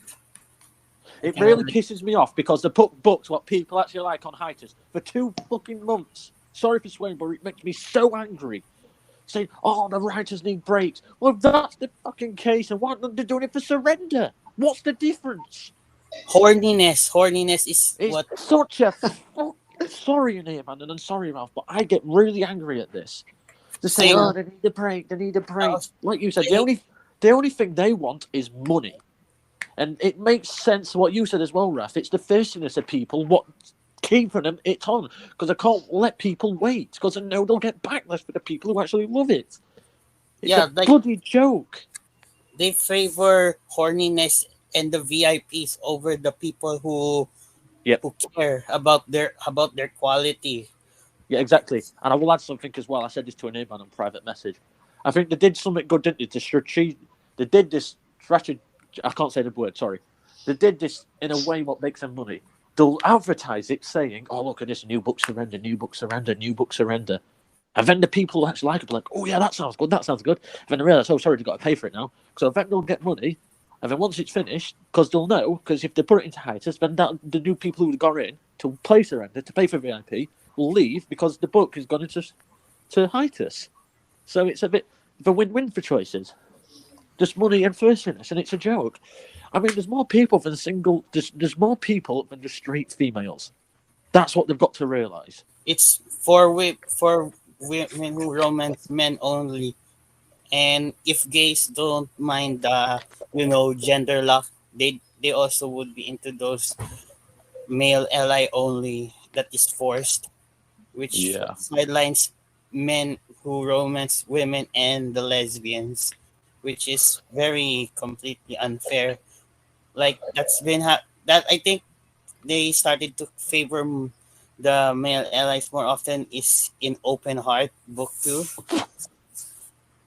I It can really relate. pisses me off because they put books what people actually like on Hiatus for 2 fucking months. Sorry for swearing, but it makes me so angry. Saying, "Oh, the writers need breaks." Well, if that's the fucking case, and why aren't they doing it for Surrender? What's the difference? Horniness is It's what. such a sorry, Nate, man, and I'm sorry, Ralph, but I get really angry at this. They're saying, Same. "Oh, they need a break. They need a I break." was- Like you said, I hate. the only thing they want is money. And it makes sense what you said as well, Raf. It's the thirstiness of people what keeping them it on because I can't let people wait because I know they'll get backlash for the people who actually love it. It's a Yeah, like bloody joke. they favor horniness and the VIPs over the people Yep. who care about their quality. Yeah, exactly. And I will add something as well. I said this to an man on private message. I think they did something good, didn't they? They did this strategy. I can't say the word. Sorry. They did this in a way what makes them money. They'll advertise it saying, "Oh, look at this new book surrender, new book surrender, new book surrender." And then the people who actually like it, be like, "Oh yeah, that sounds good. That sounds good." And then they realize, "Oh, sorry, they've got to pay for it now." So then they'll get money. And then once it's finished, because they'll know, because if they put it into hiatus, then the new people who got in to play surrender, to pay for VIP, will leave because the book has gone into to hiatus. So it's a bit of a win-win for choices. Just money and thirstiness, and it's a joke. I mean, there's more people than single. There's more people than just straight females. That's what they've got to realise. It's for women who romance men only. And if gays don't mind the gender lock, they also would be into those male ally only that is forced, which Yeah. sidelines men who romance women and the lesbians, which is very completely unfair. Like that I think they started to favor the male allies more often is in Open Heart Book 2.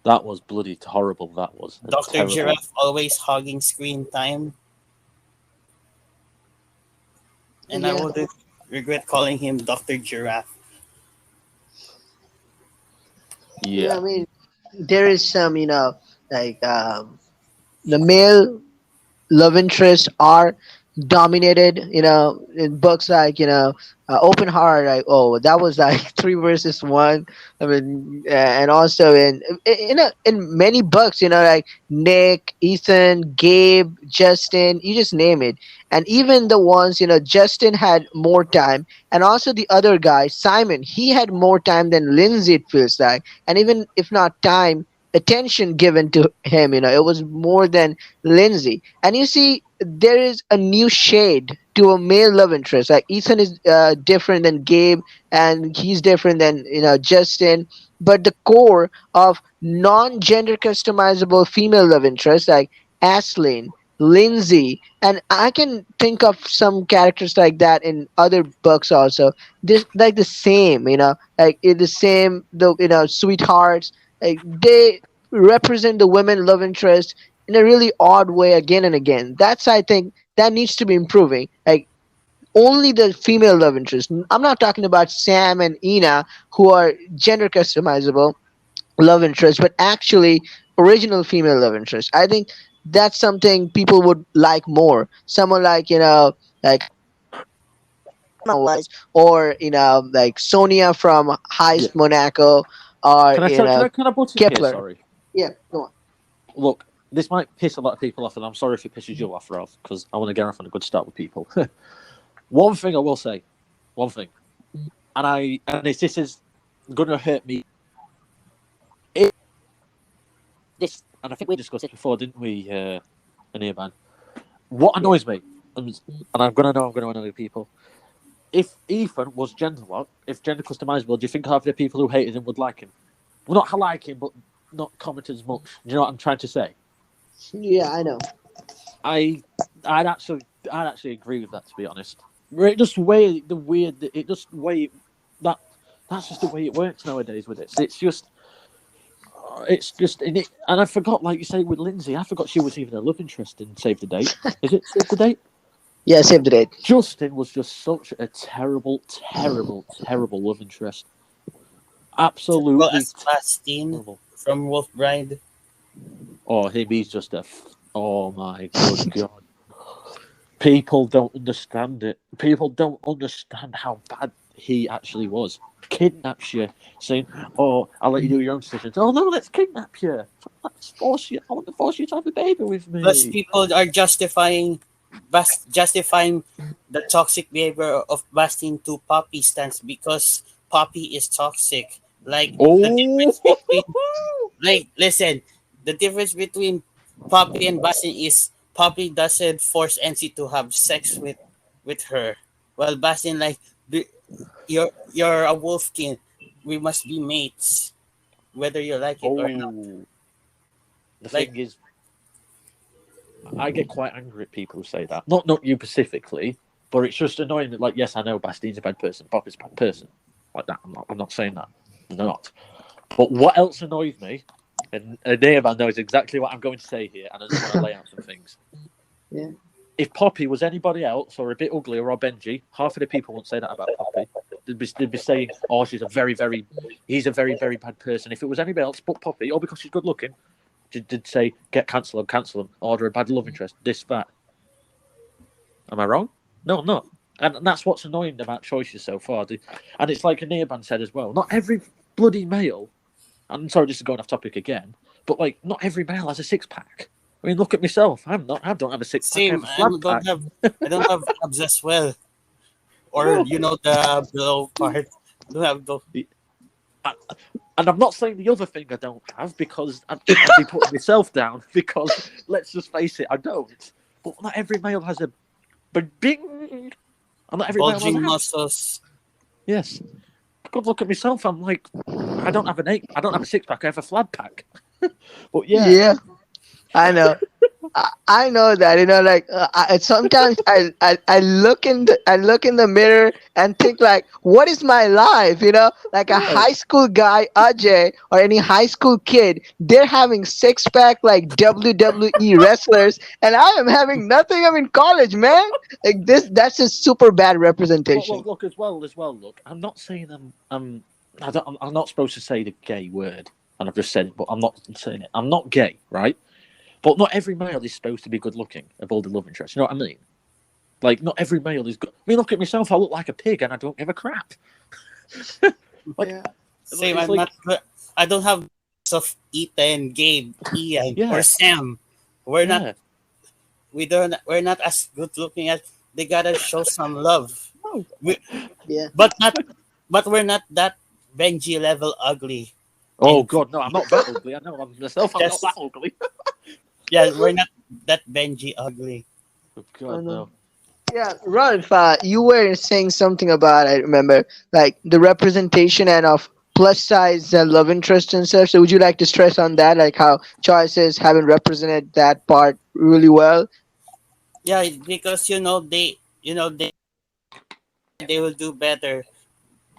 That was bloody horrible. That was a Dr. terrible. Giraffe always hogging screen time, and I Yeah. would regret calling him Dr. Giraffe. Yeah, Yeah, I mean, there is some, like the male love interests are dominated, in books like, Open Heart, like, oh, that was like three versus one. I mean, and also in many books, like Nick, Ethan, Gabe, Justin, you just name it. And even the ones, Justin had more time, and also the other guy, Simon, he had more time than Lindsay, it feels like. And even if not time, attention given to him, it was more than Lindsay. And you see, there is a new shade to a male love interest. Like Ethan is different than Gabe, and he's different than Justin. But the core of non-gender customizable female love interest, like Ashlyn, Lindsay, and I can think of some characters like that in other books also. This like the same, like the same. The sweethearts, like they represent the women love interest in a really odd way again and again. That's I think that needs to be improving. Like only the female love interest. I'm not talking about Sam and Ina who are gender customizable love interest, but actually original female love interest. I think that's something people would like more. Someone like like Emma was, or like Sonia from yeah. Heist Monaco, or Can I butt in here? Kepler. Sorry. Yeah, go on. Look, this might piss a lot of people off, and I'm sorry if it pisses you off, Ralph, because I want to get off on a good start with people. One thing I will say, one thing, this is gonna hurt me. This, and I think we discussed it before, didn't we, Anirban? What annoys me, and I'm gonna know I'm gonna annoy people. If Ethan was if gender customizable, do you think half of the people who hated him would like him? Well, not like him, but not comment as much. Do you know what I'm trying to say? Yeah, I know. I'd actually agree with that, to be honest. It just way the weird. It just way that that's just the way it works nowadays with it. It's just in it. And I forgot, like you say with Lindsay, I forgot she was even a love interest in Save the Date. Is it Save the Date? Yeah, save the date. Justin was just such a terrible, terrible, terrible love interest. Absolutely Well, as Bastine terrible. from Wolf Bride. Oh, he's just oh my good god. People don't understand it. People don't understand how bad he actually was. Kidnaps you, saying, "Oh, I'll let you do your own decisions." Oh no, let's kidnap you. Let's force you. I want to force you to have a baby with me. Plus, people are justifying the toxic behavior of Bastien to Poppy stance because Poppy is toxic. Like the difference between, Oh, like, listen, the difference between Poppy and Bastien is Poppy doesn't force NC to have sex with her, while Bastien like, "Be- you're a wolfkin. We must be mates, whether you like it or not." oh. The Like, thing is, I get quite angry at people who say that. Not you specifically, but it's just annoying that, like, yes, I know Bastien's a bad person, Poppy's a bad person. Like that. I'm not saying that. I'm not. But what else annoys me, and Neovan knows exactly what I'm going to say here, and I just want to lay out some things. Yeah. If Poppy was anybody else, or a bit uglier, or Benji, half of the people wouldn't say that about Poppy. They'd be saying, "Oh, he's a very, very bad person." If it was anybody else but Poppy, or because she's good looking, did say, "Get cancel them, order a bad love interest, this, that." Am I wrong? No, I'm not. And that's what's annoying about choices so far. And it's like Anirban said as well. Not every bloody male. I'm sorry, this is going off topic again. But like, not every male has a six pack. I mean, look at myself. I don't have a six pack. I have same. a flat pack. I don't have abs as well, or No. the below part. I don't have those. And I'm not saying the other thing I don't have because I'd be putting myself down because let's just face it, I don't. But not every male has a bing. And not every male has Bulging abs. muscles. Yes. good look at myself. I'm like, I don't have I don't have a six pack. I have a flat pack. But yeah, Yeah, I know. I know that, like, sometimes I look in the mirror and think like, what is my life, like a yeah. high school guy Ajay or any high school kid, they're having six pack like WWE wrestlers, and I am having nothing. I'm in college, man. Like this, that's a super bad representation. Look as well. Look, I'm not saying I'm not supposed to say the gay word, and I've just said it, but I'm not saying it. I'm not gay, right? But not every male is supposed to be good looking, of all the love interest. You know what I mean? Like, not every male is good. I mean, look at myself. I look like a pig, and I don't give a crap. Like, Yeah. Same. it's I'm like, not. I don't have of Ethan, Gabe, Ian, yeah, or Sam. We're not. yeah. We don't. We're not as good looking as. They gotta show some love. No. We, Yeah. but not. But we're not that Benji level ugly. Oh And God, no! I'm not that ugly. I know I'm myself. I'm not just that ugly. yeah, we're not that Benji ugly. Oh I God, know. no. Yeah, Ralph, you were saying something about, I remember, like the representation and of plus size love interest and stuff. So would you like to stress on that, like how choices haven't represented that part really well? Yeah, because they will do better.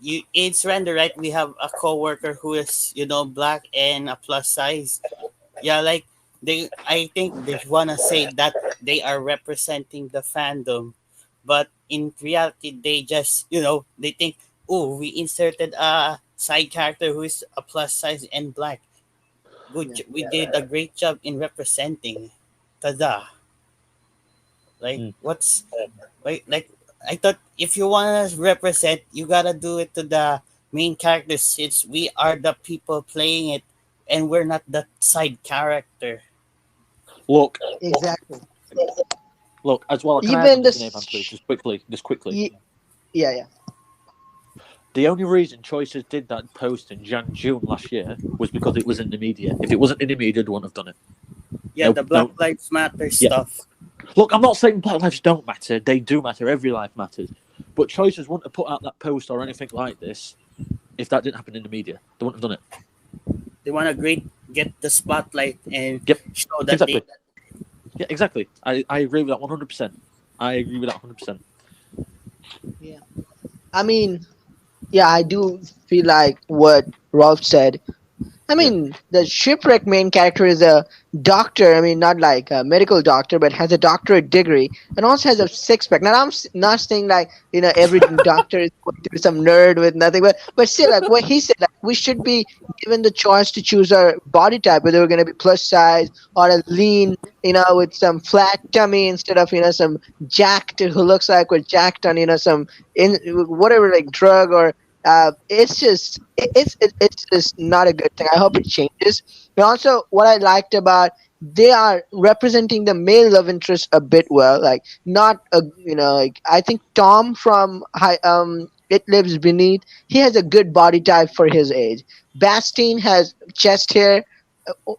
It's random, right? We have a coworker who is black and a plus size. Yeah, like I think they wanna say that they are representing the fandom, but in reality, they just they think, oh, we inserted a side character who is a plus size and black. Yeah. We did a great job in representing. Tada! Like Mm. what's like I thought if you wanna represent, you gotta do it to the main characters since we are the people playing it, and we're not the side character. Look, Exactly. as well. Can I add Even on the to Nathan, please? Just quickly. yeah, yeah. The only reason Choices did that post in June last year was because it was in the media. If it wasn't in the media, they wouldn't have done it. Yeah, the Black No. Lives Matter Yeah. stuff. Look, I'm not saying Black lives don't matter. They do matter. Every life matters. But Choices wouldn't have put out that post or anything like this if that didn't happen in the media. They wouldn't have done it. They wanna get the spotlight and Yep. show that Exactly. Yeah, exactly. I agree with that 100%. I agree with that 100%. Yeah. I mean, yeah, I do feel like what Rolf said. I mean, the shipwreck main character is a doctor. I mean, not like a medical doctor, but has a doctorate degree and also has a six pack. Now, not saying like every doctor is going to be some nerd with nothing, but still, like what he said, like we should be given the choice to choose our body type, whether we're going to be plus size or a lean, with some flat tummy instead of some jacked who looks like we're jacked on some in whatever like drug or it's just it's just not a good thing. I hope it changes. But also, what I liked about they are representing the male love interest a bit well. Like not a like I think Tom from It Lives Beneath. He has a good body type for his age. Bastien has chest hair.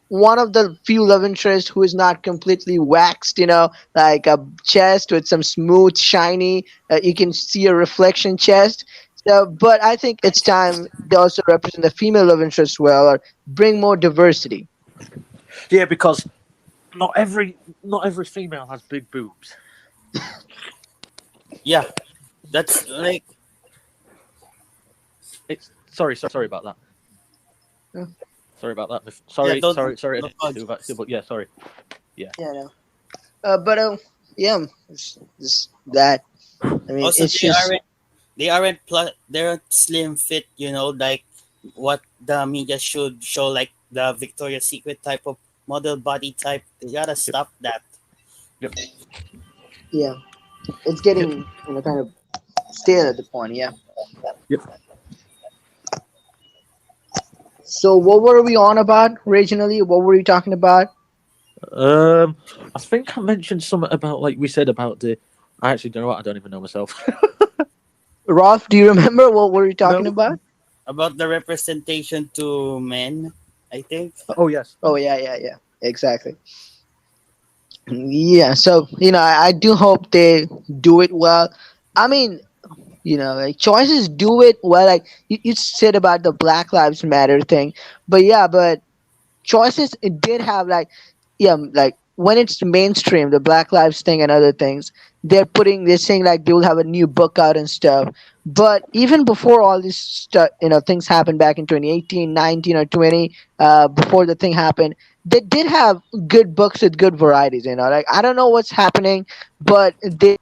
One of the few love interests who is not completely waxed, like a chest with some smooth, shiny. You can see a reflection chest. So, but I think it's time they also represent the female love interest well, or bring more diversity. Yeah, because not every female has big boobs. Yeah, that's like It's sorry about that. Yeah. Sorry about that. Sorry. don't- I don't didn't do that, but yeah, sorry. Yeah, no. But yeah, it's that. I mean, also it's just they aren't they're slim fit. Like what the media should show, like the Victoria's Secret type of model body type. They gotta stop that. Yep. yeah, it's getting kind of stale at the point. Yeah. Yep. So what were we on about originally? What were we talking about? I think I mentioned something about like we said about the. I actually don't know what. I don't even know myself. Rolf, do you remember what were we talking No. about? About the representation to men, I think. Oh yes. Oh yeah, exactly. Yeah, so I do hope they do it well. I mean, Like choices do it well. Like you said about the Black Lives Matter thing, but yeah, but choices it did have like, yeah, like when it's mainstream, the Black Lives thing and other things, they're saying like they will have a new book out and stuff. But even before all this stuff, things happened back in 2018, 19, or 20, before the thing happened, they did have good books with good varieties. Like I don't know what's happening, but they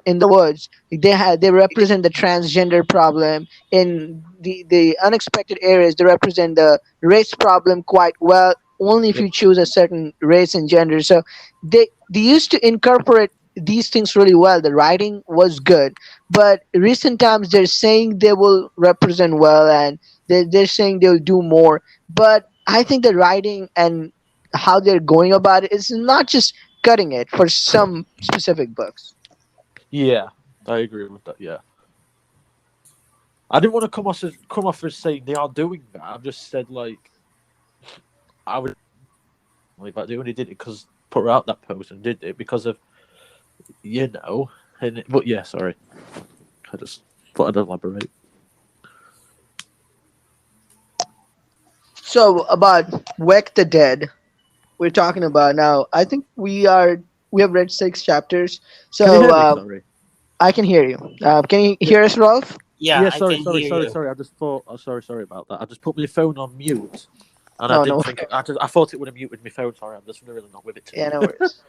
in the woods. They represent the transgender problem in the unexpected areas. They represent the race problem quite well. Only if Yep. you choose a certain race and gender. So they used to incorporate these things really well. The writing was good, but recent times they're saying they will represent well, and they're saying they'll do more. But I think the writing and how they're going about it is not just cutting it for some specific books. Yeah, I agree with that. Yeah, I didn't want to come off as saying they are doing that. I've just said like I would, but they only did it because put out that post and did it because of but yeah, sorry, I just thought I'd elaborate. So about Wake the Dead, we're talking about now. I think we have read 6 chapters. Can you So hear me? Sorry. I can hear you. Can you Yeah, hear us, Rolf? Yeah, yeah. I Sorry, can sorry, hear sorry, you. sorry. I just thought. Oh, sorry about that. I just put my phone on mute, and I Oh no, didn't think. I thought it would have muted my phone. Sorry, I'm just really not with it yeah, today. no worries.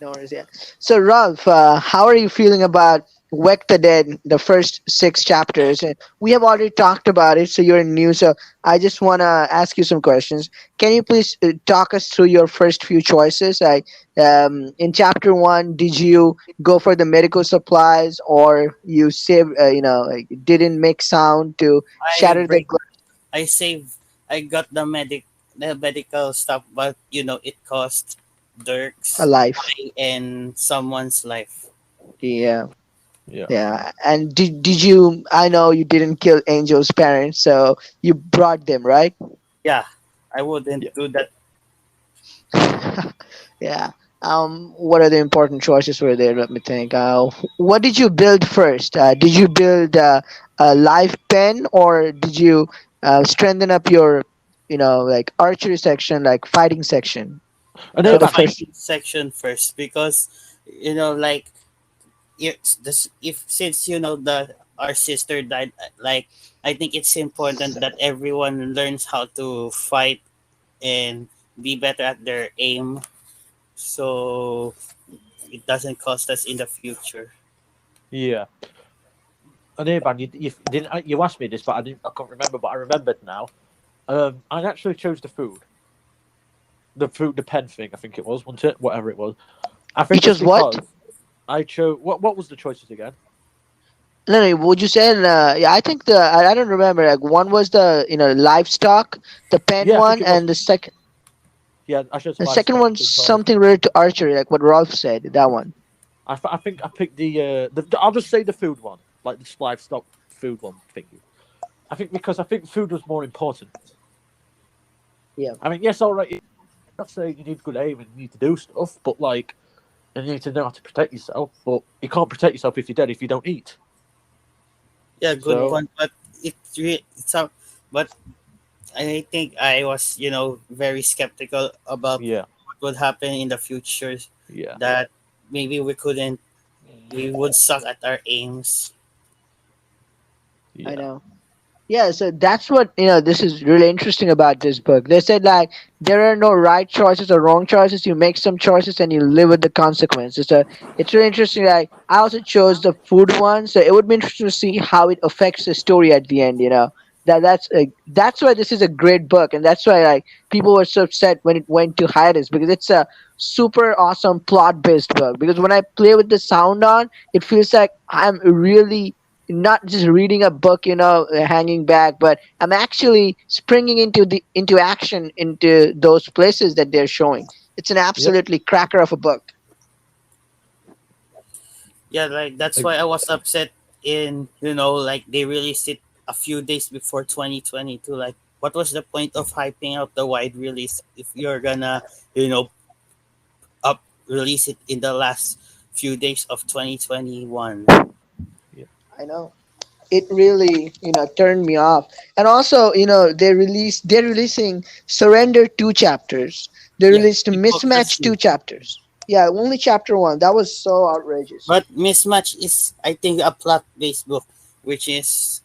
No worries, yeah. So, Ralph, how are you feeling about Wreck the Dead, the first 6 chapters? And we have already talked about it, so you're new. So, I just want to ask you some questions. Can you please talk us through your first few choices? Like, in chapter 1, did you go for the medical supplies, or you like didn't make sound to I shatter the break. I save. I got the medical stuff, but it cost a Dirk's life? and someone's life. Yeah. Yeah. Yeah, and did you? I know you didn't kill Angel's parents, so you brought them, right? Yeah, I wouldn't Yeah. do that. Yeah. What are the important choices were there? Let me think. What did you build first? Did you build a live pen, or did you strengthen up your, like archery section, like fighting section And for The the Evan, first? fighting section first because like if since the our sister died, like I think it's important that everyone learns how to fight and be better at their aim, so it doesn't cost us in the future. yeah. And Evan, you didn't. You asked me this, but I didn't. I can't remember, but I remembered now. I actually chose the food. The pen thing. I think it was, wasn't it? Whatever it was. I You think it's chose what? because I chose. What was the choices again? No, no. Would you say? Yeah, I think I don't remember. Like one was the livestock, the pen Yeah, I think one, it was. and Yeah, I chose the second livestock one's because something related to archery, like what Rolf said. That one. I think I picked the. I'll just say the food one, like the livestock food one thingy. I think because I think food was more important. Yeah. I mean, yes, all right. I'm not saying you need good aim and you need to do stuff, but like, and you need to know how to protect yourself. But you can't protect yourself if you're dead if you don't eat. Yeah, good So point. But it's a, but I think I was very skeptical about yeah, what would happen in the future, yeah, that maybe we would suck at our aims. I yeah, know. Yeah, so that's what this is really interesting about this book. They said like there are no right choices or wrong choices. You make some choices and you live with the consequences. So it's really interesting. Like I also chose the food one, so it would be interesting to see how it affects the story at the end. That's why this is a great book, and that's why like people were so upset when it went to hiatus, because it's a super awesome plot based book. Because when I play with the sound on, it feels like I'm really not just reading a book, hanging back, but I'm actually springing into action into those places that they're showing. It's an yep. absolutely cracker of a book. Yeah, like that's Ex- why I was upset in like they released it a few days before 2022. Like, what was the point of hyping out the wide release if you're gonna you know up release it in the last few days of 2021? Yeah. I know. It really, turned me off. And also, they're releasing Surrender 2 chapters. They Yeah, released Mismatch 2 hypocrisy. chapters. Yeah, only chapter 1. That was so outrageous. But Mismatch is, I think, a plot-based book, which is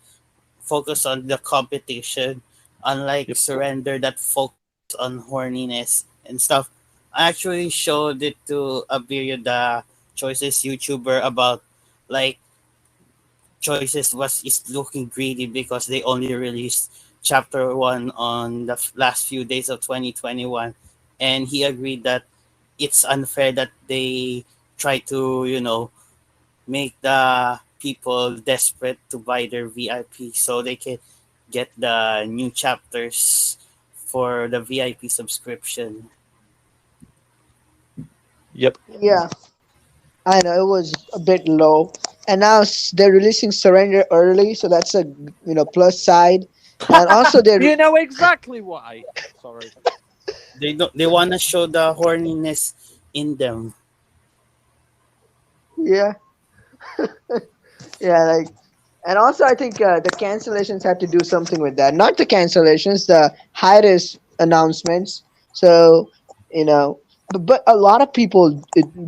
focused on the competition, unlike Yep. Surrender that focus on horniness and stuff. I actually showed it to Abiria, the Choices YouTuber, about like Choices was is looking greedy because they only released chapter one on the last few days of 2021, and he agreed that it's unfair that they try to make the people desperate to buy their VIP so they can get the new chapters for the VIP subscription. Yep. Yeah, I know it was a bit low. And now they're releasing Surrender early, so that's a plus side. And also they're You know exactly why. Sorry. They want to show the horniness in them. yeah, yeah, like. And also, I think the cancellations had to do something with that. Not the cancellations, the Hiatus announcements. So, but a lot of people,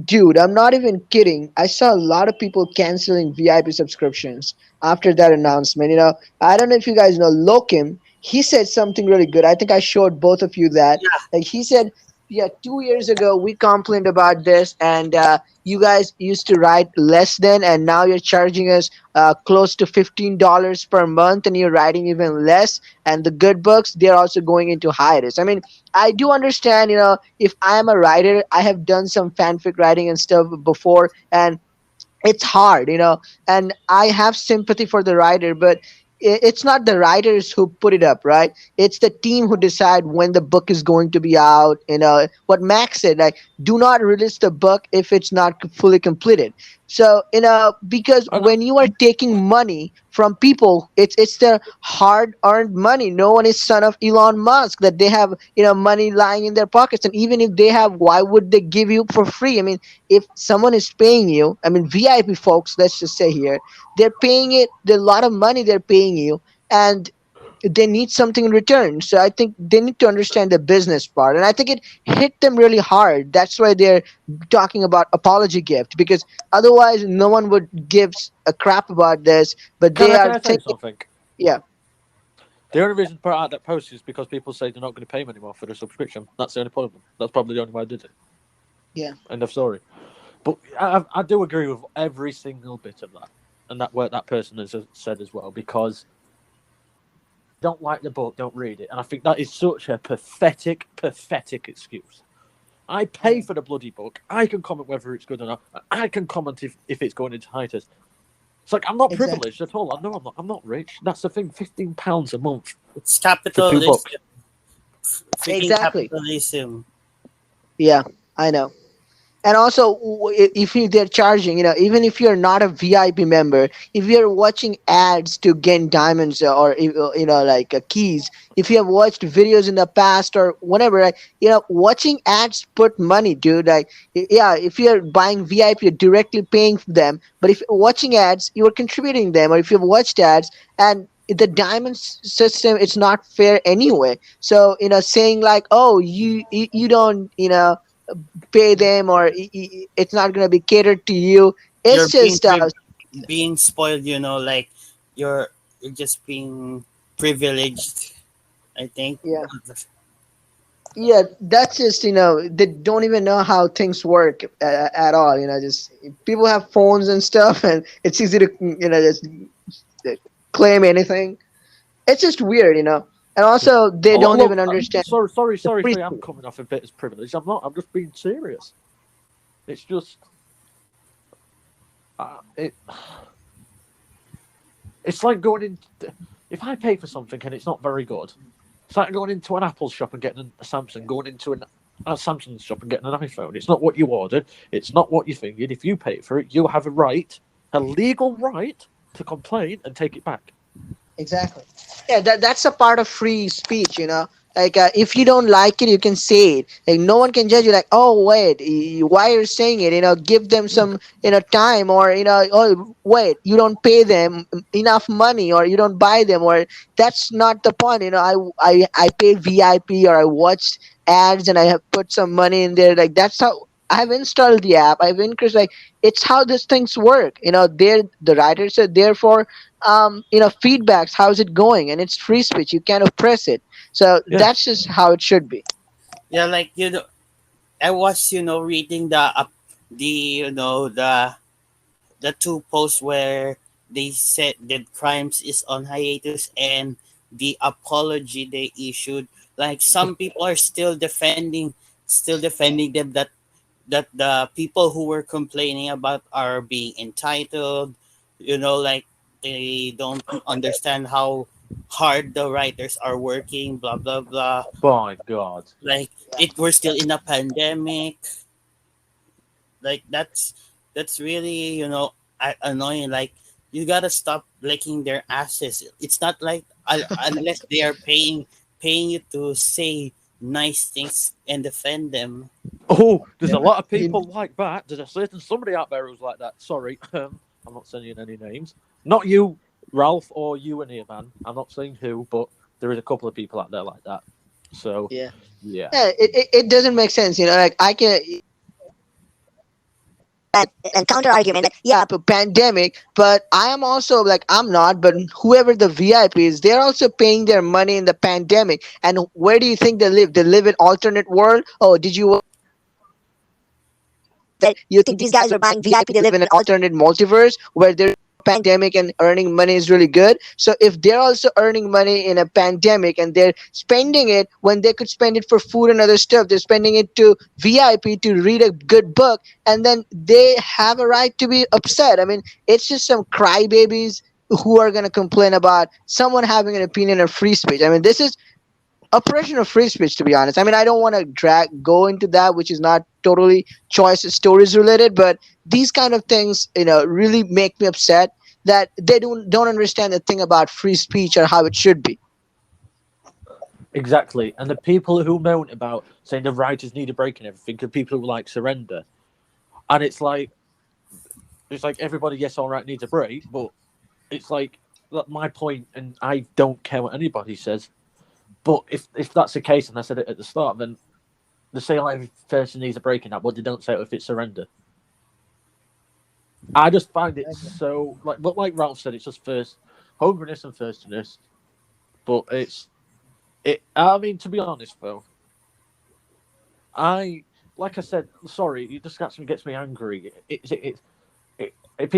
dude, I'm not even kidding. I saw a lot of people canceling VIP subscriptions after that announcement. I don't know if you guys know Lokim. He said something really good. I think I showed both of you that. Yeah, Like he said, yeah, 2 years ago we complained about this, and you guys used to write less than, and now you're charging us close to $15 per month, and you're writing even less. And the good books, they're also going into hiatus. I mean, I do understand. If I am a writer, I have done some fanfic writing and stuff before, and it's hard, and I have sympathy for the writer, but it's not the writers who put it up, right? It's the team who decide when the book is going to be out. What Max said, like, do not release the book if it's not fully completed. So, because And when you are taking money from people, it's their hard earned money. No one is son of Elon Musk that they have money lying in their pockets. And even if they have, why would they give you for free? I mean, if someone is paying you, I mean, VIP folks, let's just say here, they're paying it, there's a lot of money they're paying you, and they need something in return. So I think they need to understand the business part. And I think it hit them really hard. That's why they're talking about apology gift, because otherwise no one would give a crap about this, but can they I can are I tell you thinking, something? yeah, The only reason to put out that post is because people say they're not going to pay them anymore for the subscription. That's the only problem. That's probably the only why I did it. yeah, End of story. But I do agree with every single bit of that, and that what that person has said as well. Because don't like the book, don't read it, and I think that is such a pathetic excuse. I pay yeah, for the bloody book. I can comment whether it's good or not. I can comment if it's going into hiatus. It's like I'm not exactly. privileged at all. I know I'm not. I'm not rich. That's the thing. £15 a month it's for two books. capitalism, freaking Exactly. capitalism. Yeah, I know. And also, if they're charging, even if you're not a VIP member, if you're watching ads to gain diamonds, or like keys, if you have watched videos in the past or whatever, like, watching ads put money, dude. Like, yeah, if you're buying VIP, you're directly paying for them, but if you're watching ads, you're contributing them. Or if you've watched ads, and the diamonds system, it's not fair anyway. So, saying like, oh, you don't, pay them, or it's not going to be catered to you. You're It's just being spoiled. Like you're just being privileged. I think. yeah, yeah, that's just, they don't even know how things work at all. Just people have phones and stuff, and it's easy to just claim anything. It's just weird. And also they don't Look, even understand the free sorry. I'm speech. coming off a bit as privileged. I'm not. I'm just being serious. It's just, uh, it. It's like going in. If I pay for something and it's not very good, it's like going into an Apple shop and getting a Samsung, going into a Samsung shop and getting an iPhone. It's not what you ordered. It's not what you're thinking. If you pay for it, you have a right, a legal right, to complain and take it back. Exactly. Yeah, that's a part of free speech. Like if you don't like it, you can say it. Like no one can judge you. Like, oh wait, why are you saying it? Give them some time, or oh wait, you don't pay them enough money, or you don't buy them, or that's not the point. I pay VIP, or I watched ads and I have put some money in there. Like that's how I have installed the app. I've increased, like it's how these things work. They're the writers are there for feedbacks. How's it going? And it's free speech. You can't oppress it. So Yeah. that's just how it should be. Yeah, like I was reading the the two posts where they said that crimes is on hiatus and the apology they issued. Like some people are still defending them, that the people who were complaining about are being entitled, like they don't understand how hard the writers are working, blah blah blah. My God. Like it we're still in a pandemic. Like that's really annoying. Like you gotta stop licking their asses. It's not like unless they are paying you to say nice things and defend them. Oh, there's Yeah. a lot of You- people like that. There's a certain somebody out there who's like that. Sorry, I'm not saying any names. Not you, Ralph, or you and man. I'm not saying who, but there is a couple of people out there like that. So, yeah. yeah. Yeah, it doesn't make sense. Like I can and counter argument that yeah, a pandemic, but I am also like I'm not, but whoever the VIPs, they're also paying their money in the pandemic. And where do you think they live? They live in alternate world. Oh, did you that you think these guys are buying VIP? They live in an alternate multiverse where there's no pandemic and earning money is really good. So if they're also earning money in a pandemic and they're spending it when they could spend it for food and other stuff, they're spending it to VIP to read a good book, and then they have a right to be upset. I mean, it's just some crybabies who are going to complain about someone having an opinion of free speech. I mean, this is oppression of free speech, to be honest. I mean, I don't want to go into that, which is not totally choice stories related, but these kind of things really make me upset that they don't understand the thing about free speech or how it should be. Exactly. And the people who moan about saying the writers need a break and everything are people who like surrender. And it's like everybody, yes, all right, needs a break, but it's like my point, and I don't care what anybody says. But if that's the case, and I said it at the start, then they say like every person needs a break in that, but they don't say if it's surrender. I just find it so like Ralph said, it's just first hungriness and thirstiness. But it. I mean, to be honest though, I like I said, sorry, it just gets me angry. If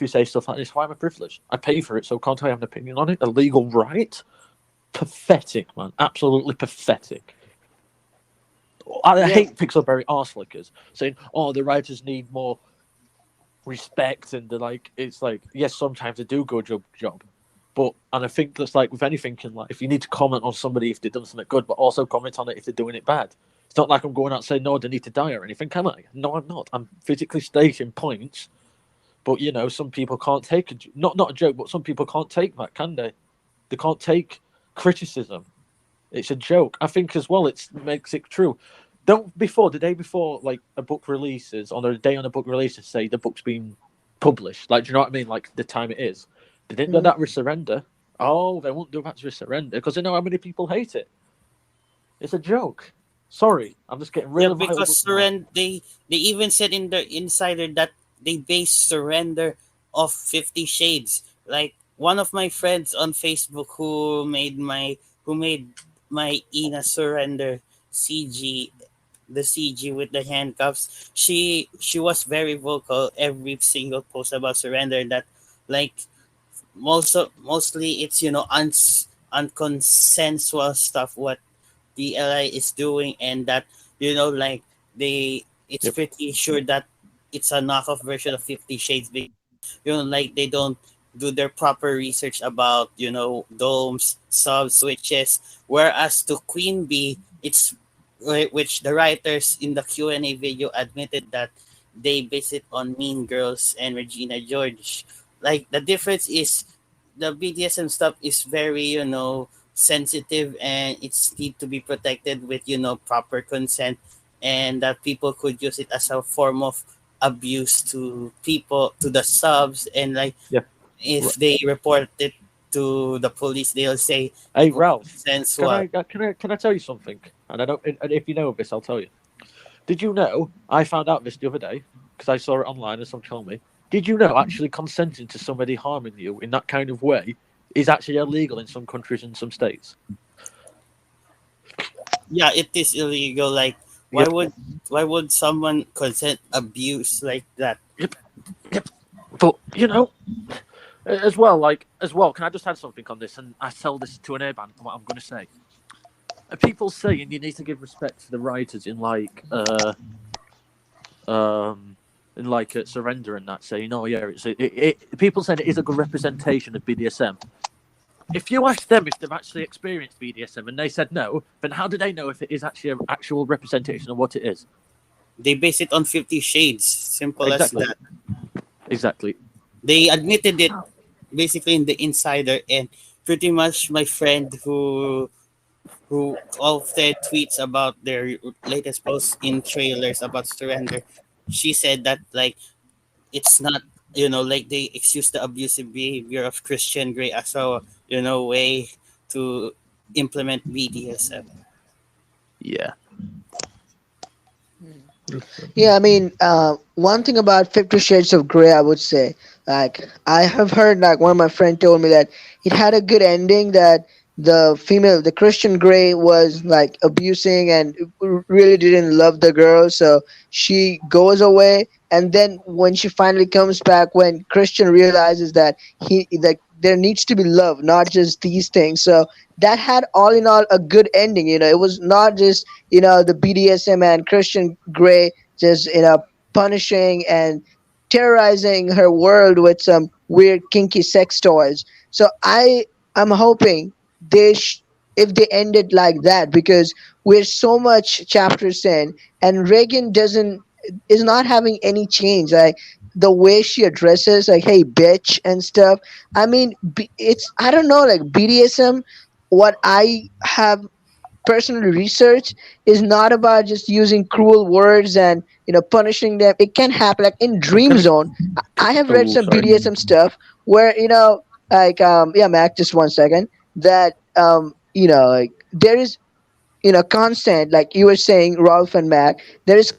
you say stuff like this, why am I privileged? I pay for it, so can't I have an opinion on it? A legal right? Pathetic, man. Absolutely pathetic. I Yeah. hate Pixelberry arse lickers saying, "Oh, the writers need more respect," and they're like, it's like, yes, sometimes they do go job, but and I think that's like with anything in life, you need to comment on somebody if they've done something good, but also comment on it if they're doing it bad. It's not like I'm going out saying no, they need to die or anything, can I? No, I'm not. I'm physically stating points, but some people can't take not a joke, but some people can't take that, can they? They can't take criticism. It's a joke. I think as well. It makes it true. Don't the day before, like a book releases, on the day on a book releases, say the book's been published. Like, do you know what I mean? Like the time it is. They didn't do Mhm. that with Surrender. Oh, they won't do that with Surrender because they know how many people hate it. It's a joke. Sorry, I'm just getting Yeah, really riled because up now. they even said in the insider that they base surrender of 50 Shades. Like one of my friends on Facebook who made my Ina surrender CG, the CG with the handcuffs. She was very vocal every single post about surrender, that like mostly it's unconsensual stuff what the LI is doing, and that like they it's Yep. pretty sure that it's a knockoff version of 50 Shades, because like they don't do their proper research about domes, subs, switches, whereas to Queen Bee, it's which the writers in the Q&A video admitted that they base it on Mean Girls and Regina George. Like the difference is the BDSM stuff is very sensitive and it's need to be protected with proper consent, and that people could use it as a form of abuse to people, to the subs, and like Yeah. if they report it to the police, they'll say Hey, it was Ralph, consensual. can I tell you something? And I don't. And if you know this, I'll tell you. Did you know? I found out this the other day because I saw it online and someone told me. Did you know actually consenting to somebody harming you in that kind of way is actually illegal in some countries and some states? Yeah, it is illegal. Like, why Yep. would why would someone consent abuse like that? Yep. Yep. But as well. Can I just add something on this? And I tell this to an airband. What I'm going to say. People saying you need to give respect to the writers surrender and that, saying, oh yeah, people saying it is a good representation of BDSM. If you ask them if they've actually experienced BDSM and they said no, then how do they know if it is actually an actual representation of what it is? They base it on 50 Shades. Simple as Exactly. that. Exactly. They admitted it basically in the Insider, and pretty much my friend who often tweets about their latest posts in trailers about surrender, she said that like it's not, like they excuse the abusive behavior of Christian Grey as a way to implement BDSM. Yeah. Yeah, I mean, one thing about 50 Shades of Grey, I would say, like, I have heard, like, one of my friend told me that it had a good ending, that the Christian Grey was, like, abusing and really didn't love the girl, so she goes away, and then when she finally comes back, when Christian realizes that there needs to be love, not just these things, so that had all in all a good ending. It was not just the BDSM and Christian Grey just punishing and terrorizing her world with some weird kinky sex toys. So I'm hoping they if they ended like that, because we're so much chapters in and Reagan doesn't is not having any change, like the way she addresses like hey bitch and stuff. I mean, it's, I don't know, like BDSM, what I have personal research, is not about just using cruel words and punishing them. It can happen like in Dream Can I? Zone. I have read Oh, some sorry. BDSM stuff where like yeah, Mac, just one second, that like there is constant, like you were saying, Rolf and Mac, there is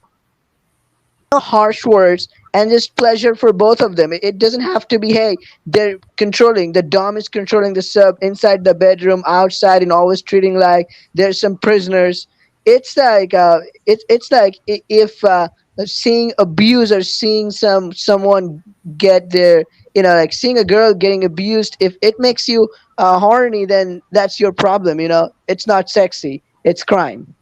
harsh words and just pleasure for both of them. It doesn't have to be hey, they're controlling, the dom is controlling the sub inside the bedroom, outside, and always treating like there's some prisoners. It's like it's like if seeing abuse or seeing someone get their like seeing a girl getting abused, if it makes you horny, then that's your problem. It's not sexy, it's crime.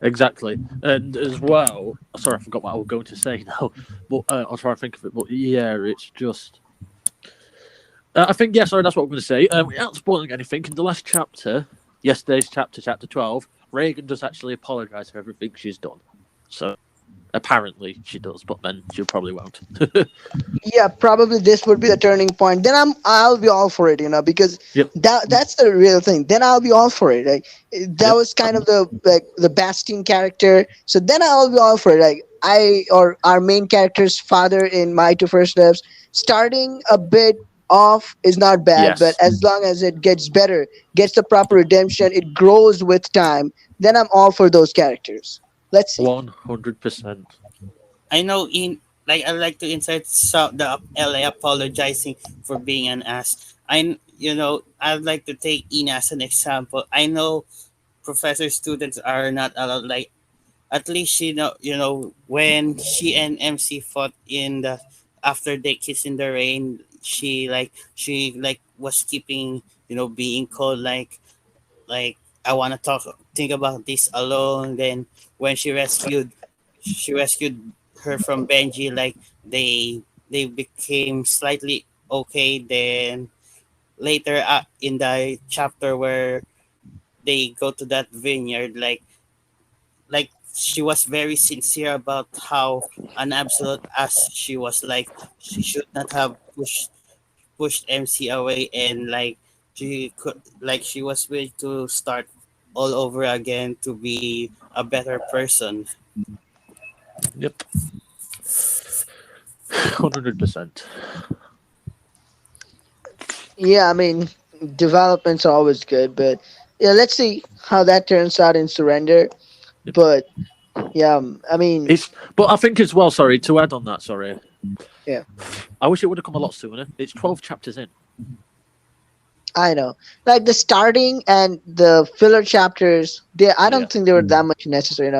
Exactly. And as well, sorry, I forgot what I was going to say now, but I'll try and think of it. But yeah, it's just. I think, yeah, sorry, that's what I'm going to say. Without spoiling anything, in the last chapter, yesterday's chapter, chapter 12, Reagan does actually apologise for everything she's done. So apparently she does, but then she probably won't. Yeah, probably this would be the turning point. Then I'll be all for it, because Yep. that's the real thing. Then I'll be all for it. Like that Yep. was kind of the Bastien character. So then I'll be all for it. Like or our main character's father in My Two First Loves, starting a bit off is not bad, but Yes. as long as it gets better, gets the proper redemption, it grows with time, then I'm all for those characters. Let's see. 100%. I know in like I like to insert the LA apologizing for being an ass. I'd like to take Ina as an example. I know professor students are not allowed, like at least when she and MC fought in the after they kiss in the rain, she was keeping being cold, like I want to think about this alone. Then when she rescued her from Benji, like they became slightly okay. Then later in the chapter where they go to that vineyard, like she was very sincere about how an absolute ass she was. Like she should not have pushed MC away, and like she could like she was ready to start all over again to be a better person. Yep. 100%. Yeah, I mean, developments are always good, but yeah, let's see how that turns out in Surrender. Yep. But yeah, I mean, But I think as well. Sorry to add on that. Sorry, yeah, I wish it would have come a lot sooner. It's 12 chapters in. I know. Like the starting and the filler chapters, I Yeah. don't think they were that much necessary,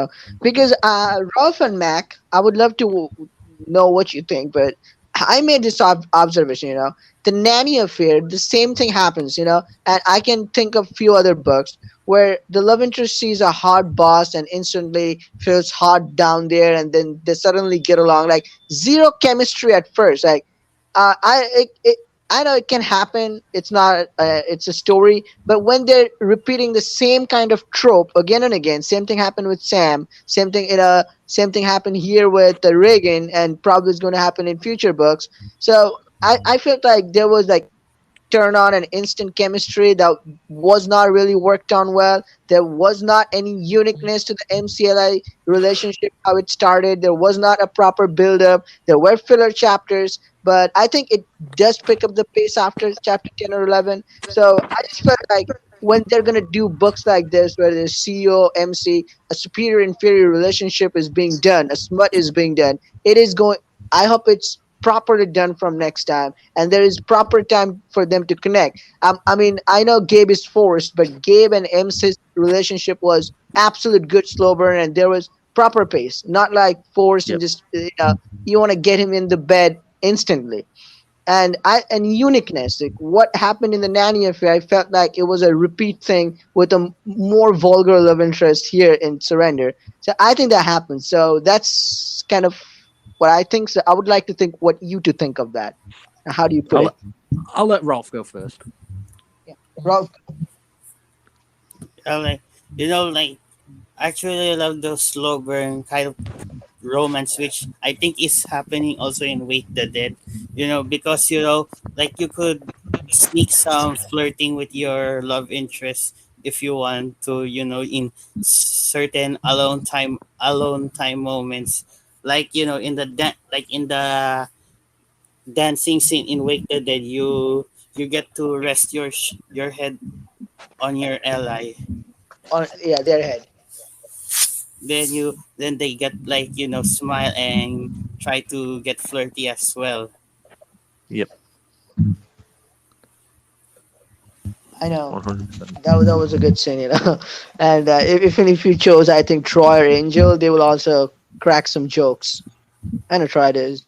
because Rolf and Mac, I would love to know what you think, but I made this observation, the nanny affair, the same thing happens, and I can think of few other books where the love interest sees a hard boss and instantly feels hot down there, and then they suddenly get along, like zero chemistry at first, like I know it can happen. It's not. It's a story. But when they're repeating the same kind of trope again and again, same thing happened with Sam. Same thing happened here with Reagan, and probably is going to happen in future books. So I felt like there was like turn on an instant chemistry that was not really worked on well. There was not any uniqueness to the MCLI relationship, how it started. There was not a proper build up. There were filler chapters, but I think it does pick up the pace after chapter 10 or 11. So I just felt like when they're going to do books like this, where the CEO, MC, a superior inferior relationship is being done, a smut is being done, it is going. I hope it's properly done from next time, and there is proper time for them to connect. I mean, I know Gabe is forced, but Gabe and MC's relationship was absolute good slow burn, and there was proper pace, not like forced and Yep. just you want to get him in the bed instantly. And uniqueness, like what happened in the nanny affair, I felt like it was a repeat thing with a more vulgar love interest here in Surrender. So I think that happened. So that's kind of what I think. So I would like to think what you to think of that. How do you put I'll it? let, I'll let Ralph go first. Yeah. Ralph, Like like actually I love those slow burn kind of romance, which I think is happening also in Wake the Dead. Because like you could sneak some flirting with your love interest if you want to, in certain alone time moments, like in the like in the dancing scene in Wake the Dead, you get to rest your head on your ally. on yeah, their head. Then they get like smile and try to get flirty as well. Yep. I know 100%. that was a good scene, and even if you chose, I think Troy or Angel, they will also crack some jokes. I know Troy is.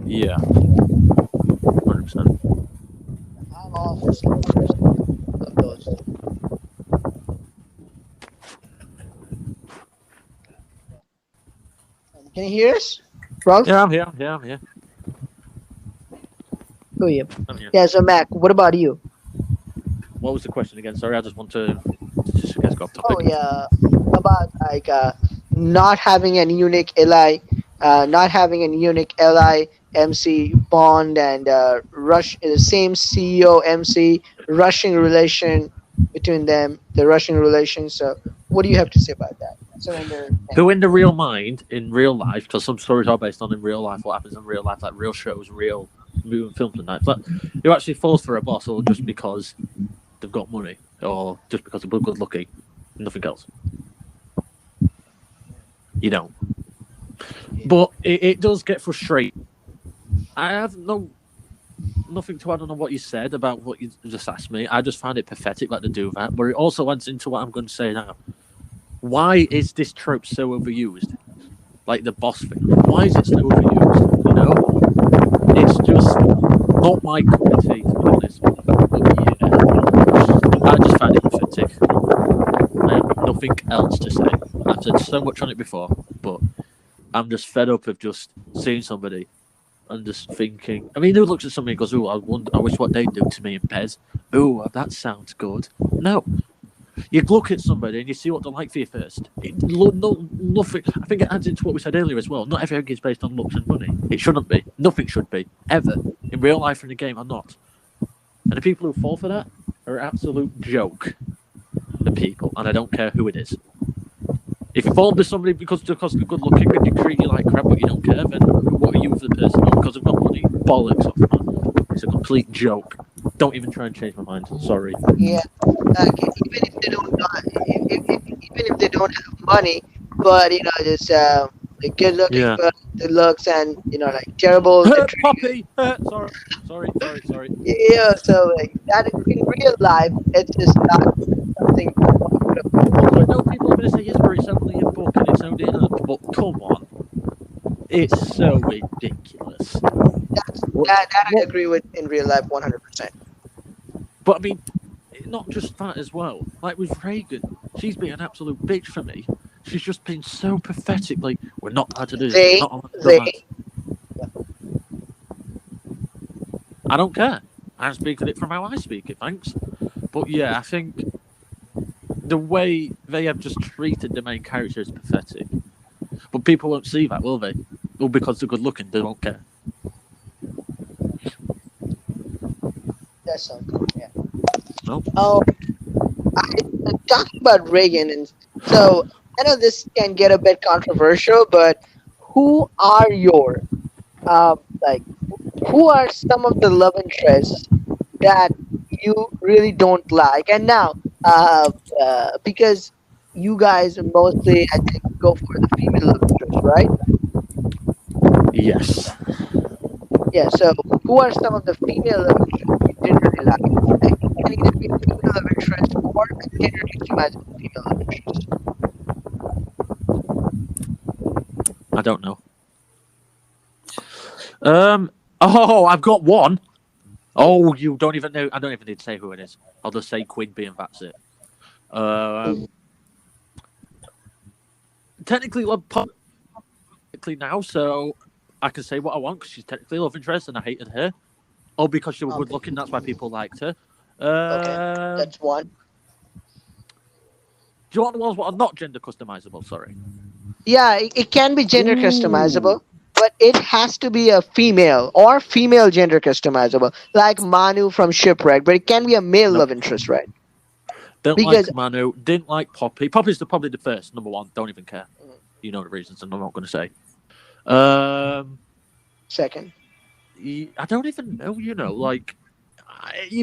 Yeah. 100%. I'm all for slow burns. Love those. Can you hear us, Ralph? Yeah, I'm here. Yeah, I'm here. Oh yeah. I'm here. Yeah. So Mac, what about you? What was the question again? Sorry, I just want to just get off Oh topic. yeah, about like not having a unique ally, not having a unique ally MC bond and rush the same CEO MC rushing relation between them, the rushing relation. So what do you have to say about that? Surrender. Who in the real mind, in real life, because some stories are based on in real life, what happens in real life, like real shows, real movie films and that. But who actually falls for a boss or just because they've got money or just because they're good looking, nothing else. You don't. But it does get frustrating. I have nothing to add on what you said about what you just asked me. I just find it pathetic that they do that. But it also adds into what I'm going to say now. Why is this trope so overused? Like the boss thing. Why is it so overused? It's just not my cup of tea, to be honest. But yeah, I just find it pathetic. I have nothing else to say. I've said so much on it before, but I'm just fed up of just seeing somebody and just thinking. I mean, who looks at somebody and goes, "Oh, I wish what they'd do to me in Pez." Oh, that sounds good. No, you look at somebody and you see what they're like for you first. Nothing. I think it adds into what we said earlier as well. Not everything is based on looks and money. It shouldn't be. Nothing should be ever in real life or in the game or not. And the people who fall for that are an absolute joke. The people, and I don't care who it is. If you fall for somebody because they're good looking and they treat you like crap, but you don't care, then what are you for the person? Oh, because I've got money. Bollocks off, man. It's a complete joke. Don't even try and change my mind. Sorry. Yeah, even if they don't, even if they don't have money, but just like good looking, Yeah. but the looks and like terrible. Poppy. Sorry. Yeah, so like that in real life, it's just not something. Also, I know people are going to say yes, but it's only a book and it's only in a book. But come on, it's so ridiculous. That I agree with in real life 100%. But I mean, not just that as well. Like with Reagan, she's been an absolute bitch for me. She's just been so pathetic. Like, we're not allowed to do this. Not allowed to do that. I don't care. I'm speaking it from how I speak it, thanks. But yeah, I think the way they have just treated the main character is pathetic. But people won't see that, will they? Well, because they're good looking, they won't care. That's something. Yeah. No? I'm talking about Reagan, and so I know this can get a bit controversial, but who are your like who are some of the love interests that you really don't like? And now, because you guys mostly, I think, go for the female love interest, right? Yes. Yeah. So, who are some of the female love interests you didn't really like? Like, it can either be a female love interest or a gender customizable female love interest. I don't know. Oh, I've got one. Oh, you don't even know. I don't even need to say who it is. I'll just say Quigby and that's it. Technically, now, so I can say what I want because she's technically love interest and I hated her. Oh, because she was good looking, that's why people liked her. Okay, that's one. Do you want the ones that are not gender customizable? Sorry. Yeah, it can be gender customizable, but it has to be a female or female gender customizable, like Manu from Shipwreck. But it can be a male love interest, right? Don't Because like Manu. Didn't like Poppy. Poppy's probably the first, number one. Don't even care. You know the reasons, and I'm not going to say. second, I don't even know. Like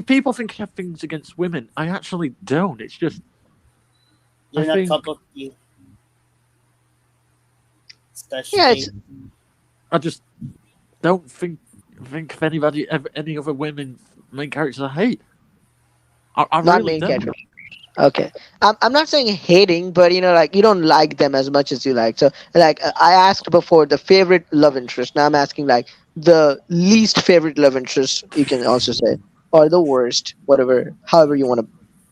people think I have things against women. I actually don't. It's just You're I not think- top of you. yeah, it's I just don't think of any other women main characters I hate. I not really main don't. character. Okay, I'm not saying hating, but like you don't like them as much as you like. So like I asked before the favorite love interest. Now I'm asking like the least favorite love interest. You can also say or the worst, whatever, however you want to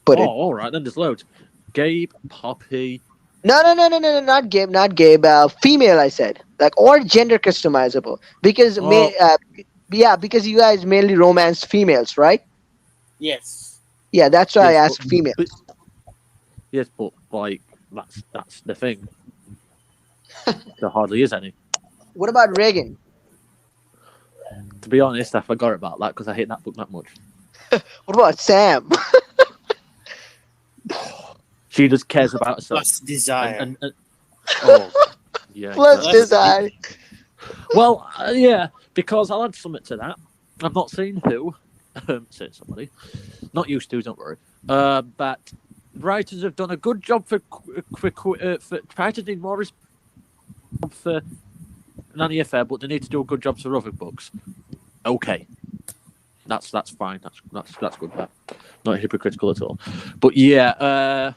put Oh, it. all right. Then there's loads. Gabe, Poppy. No, not Gabe, not Gabe. Female, I said, like or gender customizable because yeah, because you guys mainly romance females, right? Yes. Yeah, that's why I Yes, asked female. but like that's the thing. There hardly is any. What about Reagan? To be honest, I forgot about that because I hate that book that much. What about Sam? She just cares about herself. Plus desire. Oh, yeah. Plus exactly. design. Well, yeah, because I'll add something to that. I've not seen who. Say somebody. Not used to, don't worry. But writers have done a good job for trying to do more for Nanny Affair, but they need to do a good job for other books. Okay. That's fine. That's good. That not hypocritical at all. But yeah,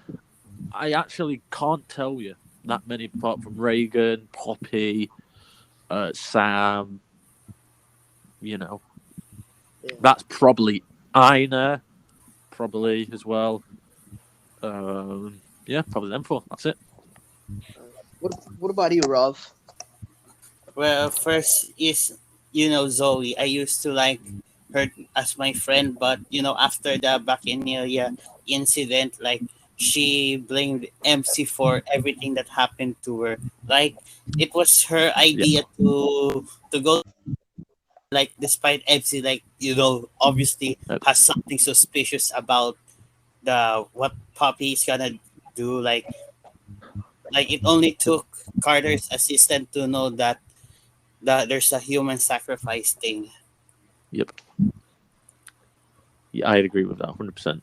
I actually can't tell you that many apart from Reagan, Poppy, Sam. That's probably Ina, probably as well. Yeah, probably them four. That's it. What about you, Rob? Well, first is Zoe. I used to like her as my friend, but after the Bacchanalia incident, like she blamed MC for everything that happened to her. Like it was her idea to go like despite MC like obviously Uh, has something suspicious about the what Poppy's gonna do. Like it only took Carter's assistant to know that there's a human sacrifice thing. yep. Yeah, I'd agree with that 100%.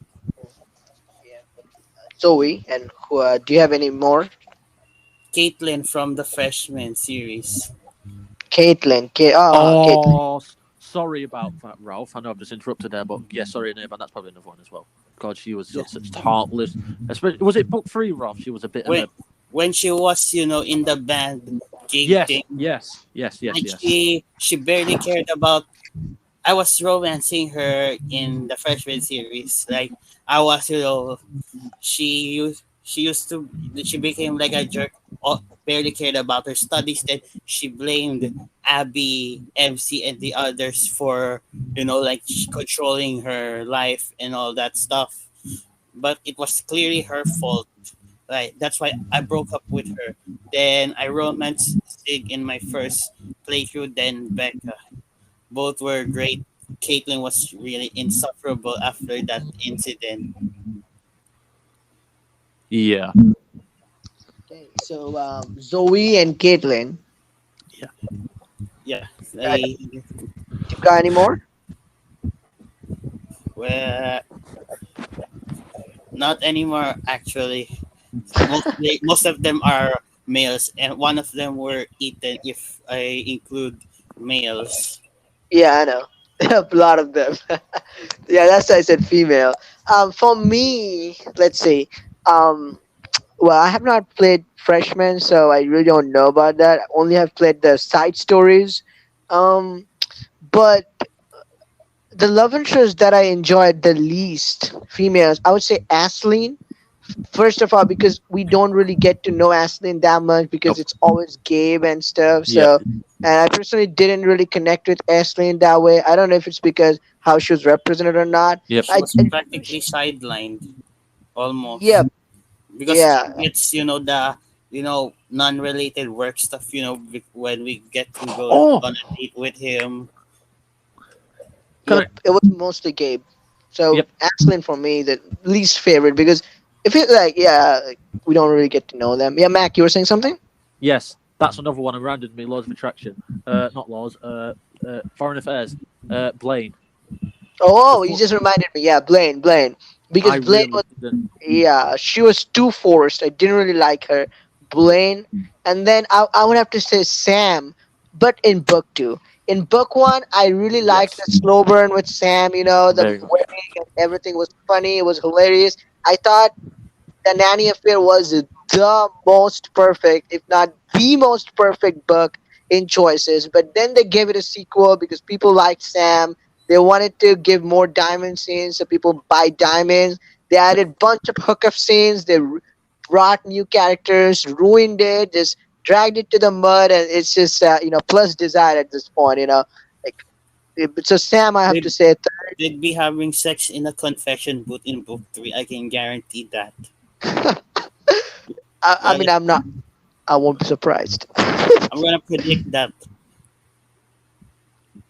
Zoe, and do you have any more? Caitlin from the freshman series. Caitlin. Caitlin. Oh, sorry about that, Ralph. I know I've just interrupted there, but yeah, sorry, Nirvan. That's probably another one as well. God, she was Yeah. just such heartless. Especially, was it book 3, Ralph? She was a bit of When a. when she was in the band gig Yes, thing, yes, yes, yes, and yes. she barely cared about. I was romancing her in the freshman series. Like I was, she became like a jerk. Barely cared about her studies. Then she blamed Abby, MC, and the others for like controlling her life and all that stuff. But it was clearly her fault. Right. That's why I broke up with her. Then I romanced Sig in my first playthrough. Then Becca. Both were great. Caitlyn was really insufferable after that incident. Yeah, Okay, so Zoe and Caitlin. yeah. Yeah. Uh, I, you got any more? well, not anymore actually. Most of them are males, and one of them were eaten if I include males. Yeah, I know. A lot of them. Yeah, that's why I said female. For me, let's see. Um, well, I have not played Freshman, so I really don't know about that. I only have played the side stories. Um, but the love interest that I enjoyed the least, females, I would say Ashlyn. First of all, because we don't really get to know Ashlyn that much because Nope. it's always Gabe and stuff. Yep. So, and I personally didn't really connect with Ashlyn that way. I don't know if it's because how she was represented or not. Yep. She was I knew practically sidelined yeah, almost because she yeah. gets the non-related work stuff. When we get to go Oh, on a date with him. can I? Yep, it was mostly Gabe. So Yep. Ashlyn for me the least favorite because if it like we don't really get to know them. Yeah, Mac, you were saying something? Yes, that's another one around me. Laws of Attraction. Not laws. Foreign Affairs. Blaine. The Oh, you fun. just reminded me. Yeah, Blaine, I because Blaine really was didn't. yeah she was too forced. I didn't really like her. Blaine, and then I would have to say Sam, but in book two. In book one, I really liked Yes. the slow burn with Sam. The Very much. wedding and everything was funny. It was hilarious. I thought the Nanny Affair was the most perfect, if not the most perfect book in choices. But then they gave it a sequel because people liked Sam. They wanted to give more diamond scenes, so people buy diamonds. They added bunch of hookup scenes. They brought new characters, ruined it, just dragged it to the mud, and it's just plus desire at this point. Like so Sam, I have to They'd, say, they'd be having sex in a confession booth in book three. I can guarantee that. I Well, mean, I won't be surprised. I'm gonna predict that.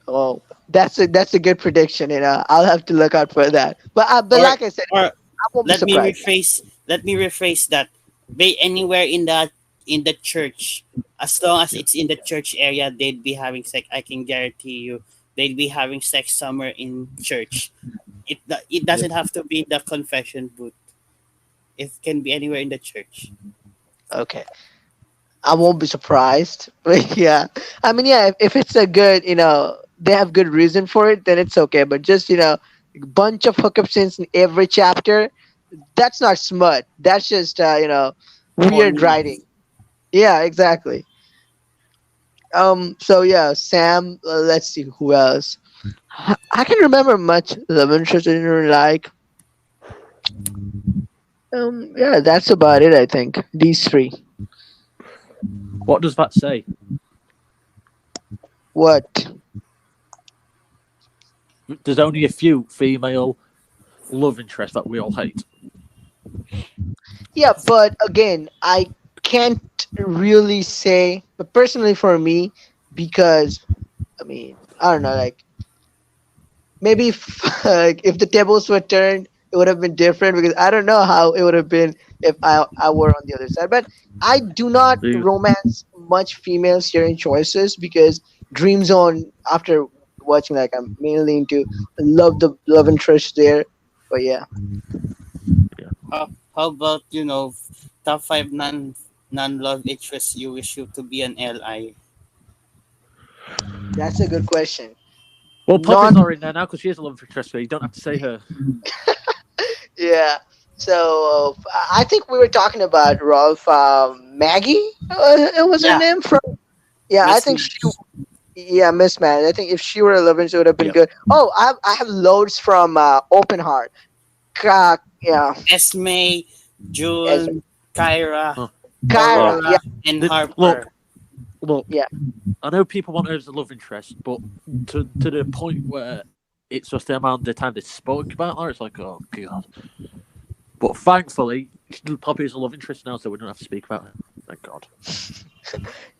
Oh, that's a good prediction. I'll have to look out for that. But Or like I said, or I won't be let me surprised. rephrase. Let me rephrase that. Be anywhere in the church, as long as Yeah. it's in the church area, they'd be having sex. I can guarantee you, they'd be having sex somewhere in church. It Yep. doesn't have to be in the confession booth. It can be anywhere in the church. Okay, I won't be surprised. But yeah, I mean, yeah, if it's a good, they have good reason for it, then it's okay. But just bunch of hookup scenes in every chapter, that's not smut. That's just weird Horniness. writing. Yeah, exactly. So yeah, Sam. Let's see who else. I can remember much love interest I didn't really like. Yeah, that's about it. I think these three. What does that say? What? There's only a few female love interests that we all hate. Yeah, but again, I can't really say. But personally, for me, because I mean, I don't know, like maybe if, like, if the tables were turned, it would have been different because I don't know how it would have been if I were on the other side. But I do not You- romance much female sharing choices because Dream Zone, after watching, like, I'm mainly into love interest there. But yeah, How about top five non love interests you wish you to be an li? that's a good question. Well, Poppy's Non, not in there now because she is a love interest, so you don't have to say her. yeah. So I think we were talking about Rolf, Maggie. It was her Yeah, name from. Yeah, I Miss think she. Match. Yeah, Miss Man. I think if she were 11, she would have been Yeah. good. Oh, I have loads from Open Heart. Yeah, Esme, as June, Kyra, Huh. Well, Kyra. Yeah, Aurora, and look, Harper. look. yeah, I know people want her as a love interest, but to the point where it's just the amount of time they spoke about her, it's like, oh god. But thankfully, Poppy is a love interest now, so we don't have to speak about her. Thank God.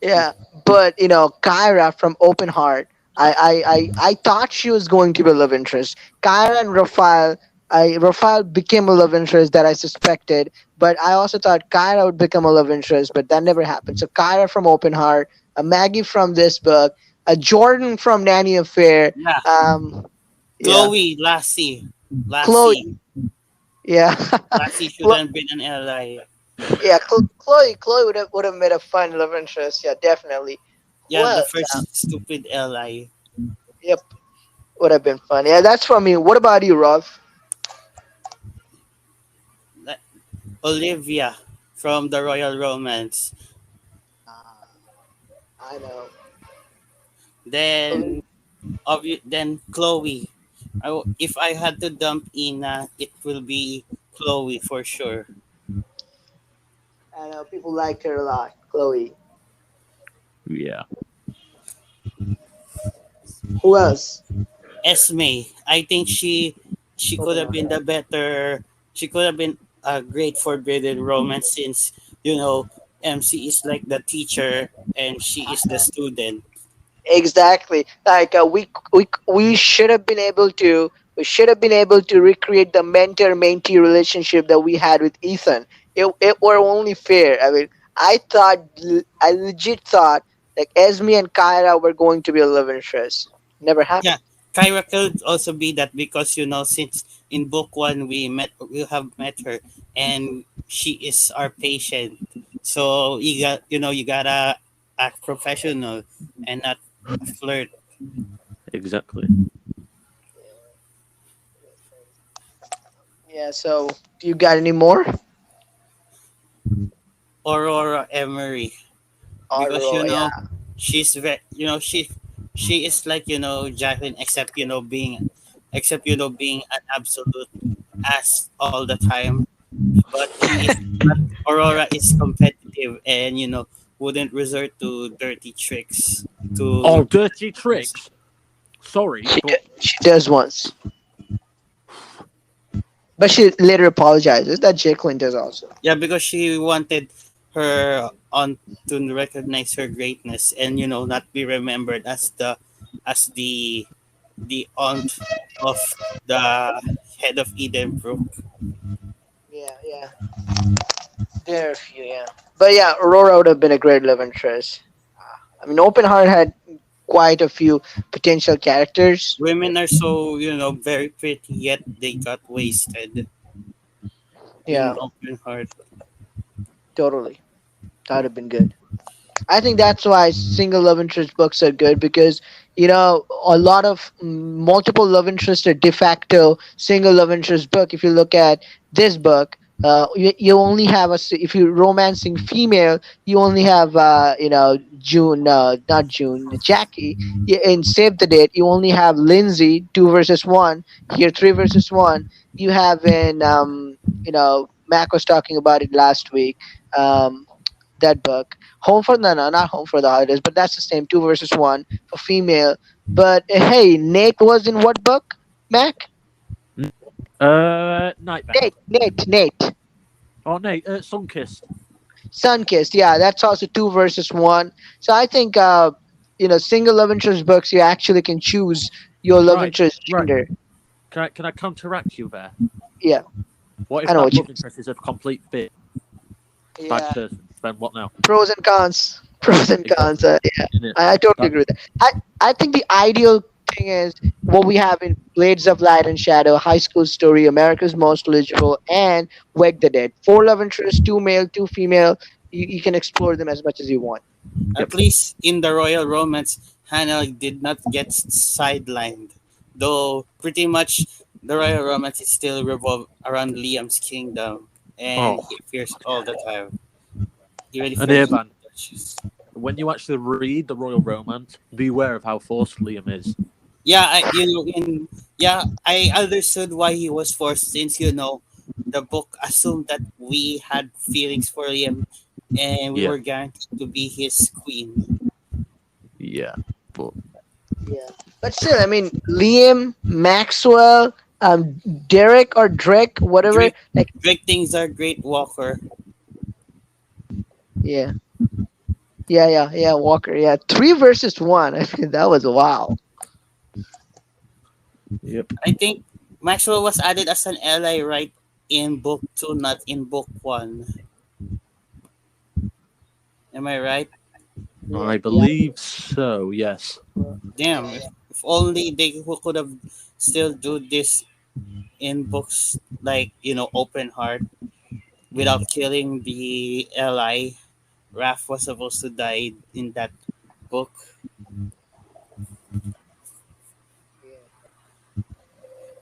yeah. But Kyra from Open Heart. I thought she was going to be a love interest. Kyra and Rafael. Rafael became a love interest that I suspected, but I also thought Kyra would become a love interest, but that never happened. So Kyra from Open Heart, a Maggie from this book, a Jordan from Nanny Affair. Yeah, Yeah, Chloe, Lassie, Chloe. Lassie, Yeah, Lassie Chlo- shouldn't be an li. yeah. Chloe would have made a fun love interest. Yeah, definitely. Who Yeah, the else? first stupid li. Yep, would have been fun. Yeah, that's for me. What about you, Rolf? Like, Olivia from the Royal Romance. I know. Then then Chloe. If I had to dump Ina, it will be Chloe for sure. I know people liked her a lot. Chloe. Yeah. Who else? Esme, I think she could have been the better. She could have been a great forbidden romance since MC is like the teacher and she is the student. Exactly. Like we should have been able to. We should have been able to recreate the mentor-mentee relationship that we had with Ethan. It were only fair. I mean, I legit thought like Esme and Kyra were going to be a love interest. Never Yeah, happened. Kyra could also be that because since in book one we have met her and she is our patient, so you gotta act professional and not flirt. Exactly. Yeah. So, do you got any more? Aurora Emery because Or yeah. she's very she is like Jacqueline except being an absolute ass all the time, but Aurora is competitive and wouldn't resort to dirty tricks to Oh, dirty tricks. Sorry, but She does once, but she later apologizes. That Jacqueline does also. yeah, because she wanted her aunt to recognize her greatness and not be remembered as the aunt of the head of Edenbrook. Yeah, yeah. There are a few, yeah. But yeah, Aurora would have been a great love interest. I mean, Open Heart had quite a few potential characters. Women are so very pretty yet they got wasted in Yeah, open heart. totally. That would have been good. I think that's why single love interest books are good because a lot of multiple love interests are de facto single love interest book. If you look at this book, you only have if you're romancing female, you only have June, not June, Jackie. In Save the Date, you only have Lindsay 2 versus 1. Here 3 versus 1. You have in Mac was talking about it last week. Um, that book. Home for no, no, not Home for the Holidays, but that's the same 2 versus 1 for female. But hey, Nate was in what book? Mac? Nightbound. Nate. Oh, Nate, Sunkissed. Sunkissed. Yeah, that's also 2 versus 1. So I think single love interest books, you actually can choose your love Right, interest right. gender. Can I counteract you there? Yeah, What I if know that what you love mean. interest is a complete bad Yeah, person? Then what now? pros and cons. Pros and cons. Exactly. Yeah, In it. I totally That, agree with that. I think the ideal thing is what we have in Blades of Light and Shadow, High School Story, America's Most Eligible, and Wake the Dead. Four love interests, two male, two female. You can explore them as much as you want. At yep. least in the Royal Romance, Hannah did not get sidelined. Though pretty much the Royal Romance is still revolved around Liam's kingdom, and Oh, he appears all the time. Even if and you're here, the man. Duchess. When you actually read the Royal Romance, beware of how forced Liam is. Yeah, I understood why he was forced since the book assumed that we had feelings for Liam, and we Yeah, were guaranteed to be his queen. yeah. But Yeah, but still, I mean, Liam, Maxwell, Derek or Drake, whatever. Drake Like, Drake thinks are great Walker. yeah, yeah. Walker, yeah. Three versus one. I mean, that was wow. yep. I think Maxwell was added as an ally right in book two, not in book one. Am I right? Yeah, I yeah. believe so. Yes. Damn, if only they could have still do this in books like Open Heart without killing the ally. Raph was supposed to die in that book.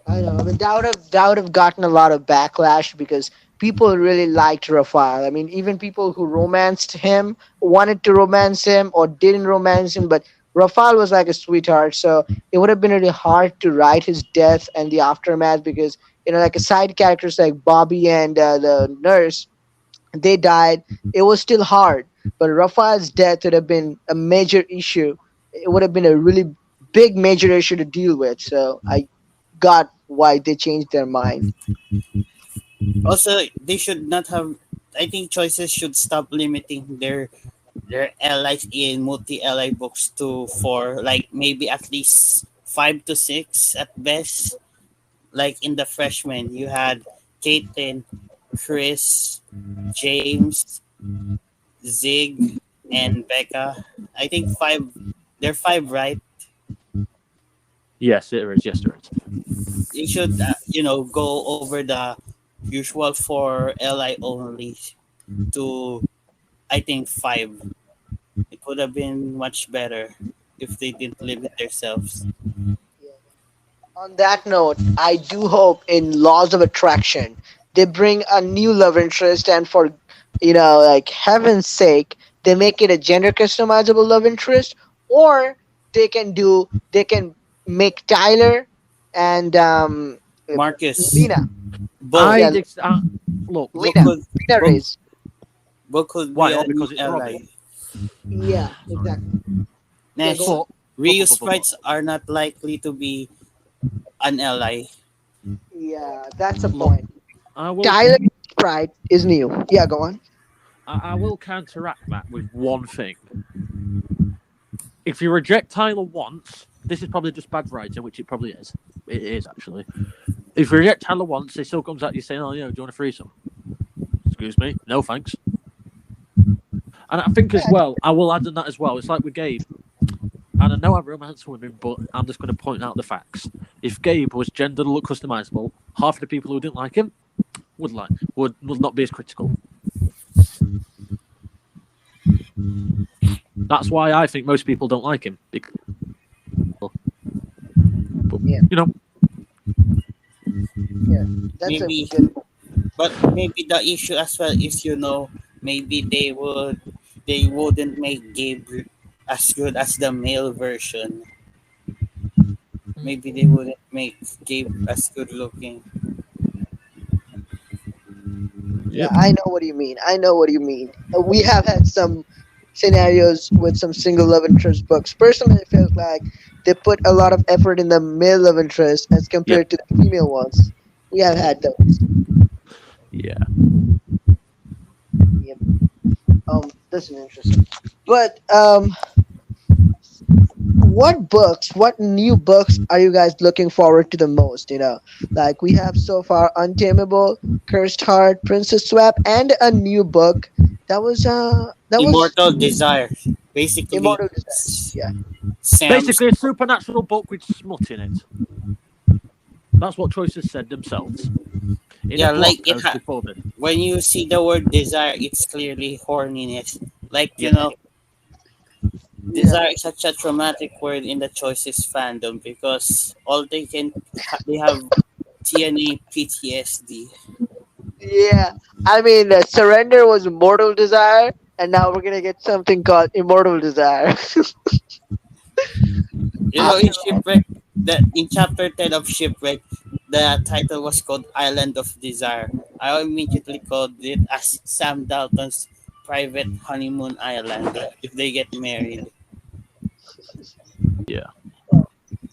I know. I mean, that would have gotten a lot of backlash because people really liked Raphael. I mean, even people who romanced him wanted to romance him or didn't romance him, but Raphael was like a sweetheart. So it would have been really hard to write his death and the aftermath because like a side characters like Bobby and the nurse, they died. It was still hard, but Raphael's death would have been a major issue. It would have been a really big major issue to deal with. So I got why they changed their mind. Also, they should not have. I think choices should stop limiting their allies in multi ally books to four, like maybe at least 5 to 6 at best. Like in the freshmen, you had Caitlin, Chris, James, Zig, and Becca. I think five. They're five, right? Yes, it is. Yes, there is. You should, go over the usual for LI only to, I think, five. It would have been much better if they didn't limit themselves. On that note, I do hope in Laws of Attraction they bring a new love interest, and for like heaven's sake, they make it a gender customizable love interest, or they can make Tyler and Marcus, Lena, both, yeah, I ex- look, both Lena, could, Lena both, Reyes. both could be why? a Oh, new because it's Robbie. ally. Yeah, exactly. Yeah, go Next, on. But, Rio sprites are not likely to be an ally. Yeah, that's a look, point. I will. Tyler Sprite is new. Yeah, go on. I will counteract that with one thing. If you reject Tyler once, this is probably just bad writing, which it probably is. It is actually. If you reject Tyler once, he still comes at you saying, "Oh, do you want a threesome?" Excuse me, no thanks. And I think as well, I will add on that as well. It's like with Gabe, and I know I romance women, but I'm just going to point out the facts. If Gabe was gender customizable, half of the people who didn't like him would not be as critical. That's why I think most people don't like him. But, Yeah, yeah, that's a Maybe, good. but maybe the issue as well is maybe they wouldn't make Gabe as good as the male version. Maybe they wouldn't make Gabe as good looking. Yeah, yep, I know what you mean. I know what you mean. We have had some scenarios with some single love interest books. Personally, it feels like they put a lot of effort in the male love interest as yep, compared to the female ones. We have had those. yeah. Yep. This is interesting. But what new books are you guys looking forward to the most? Like we have so far Untamable, Cursed Heart, Princess Swap, and a new book that was Immortal Desire. Basically, Immortal Desire. Yeah. Sam's. Basically, a supernatural book with smut in it. That's what Choices said themselves in a Yeah, blog like post before this. when you see the word desire, it's clearly horniness. Like, Yeah, Yeah. desire is such a traumatic word in the Choices fandom because all they have TNA PTSD. Yeah. I mean, Surrender was Mortal Desire, and now we're gonna get something called Immortal Desire. In After all, Shipwreck, that in chapter 10 of Shipwreck, the title was called Island of Desire. I immediately called it as Sam Dalton's private honeymoon island if they get married. yeah.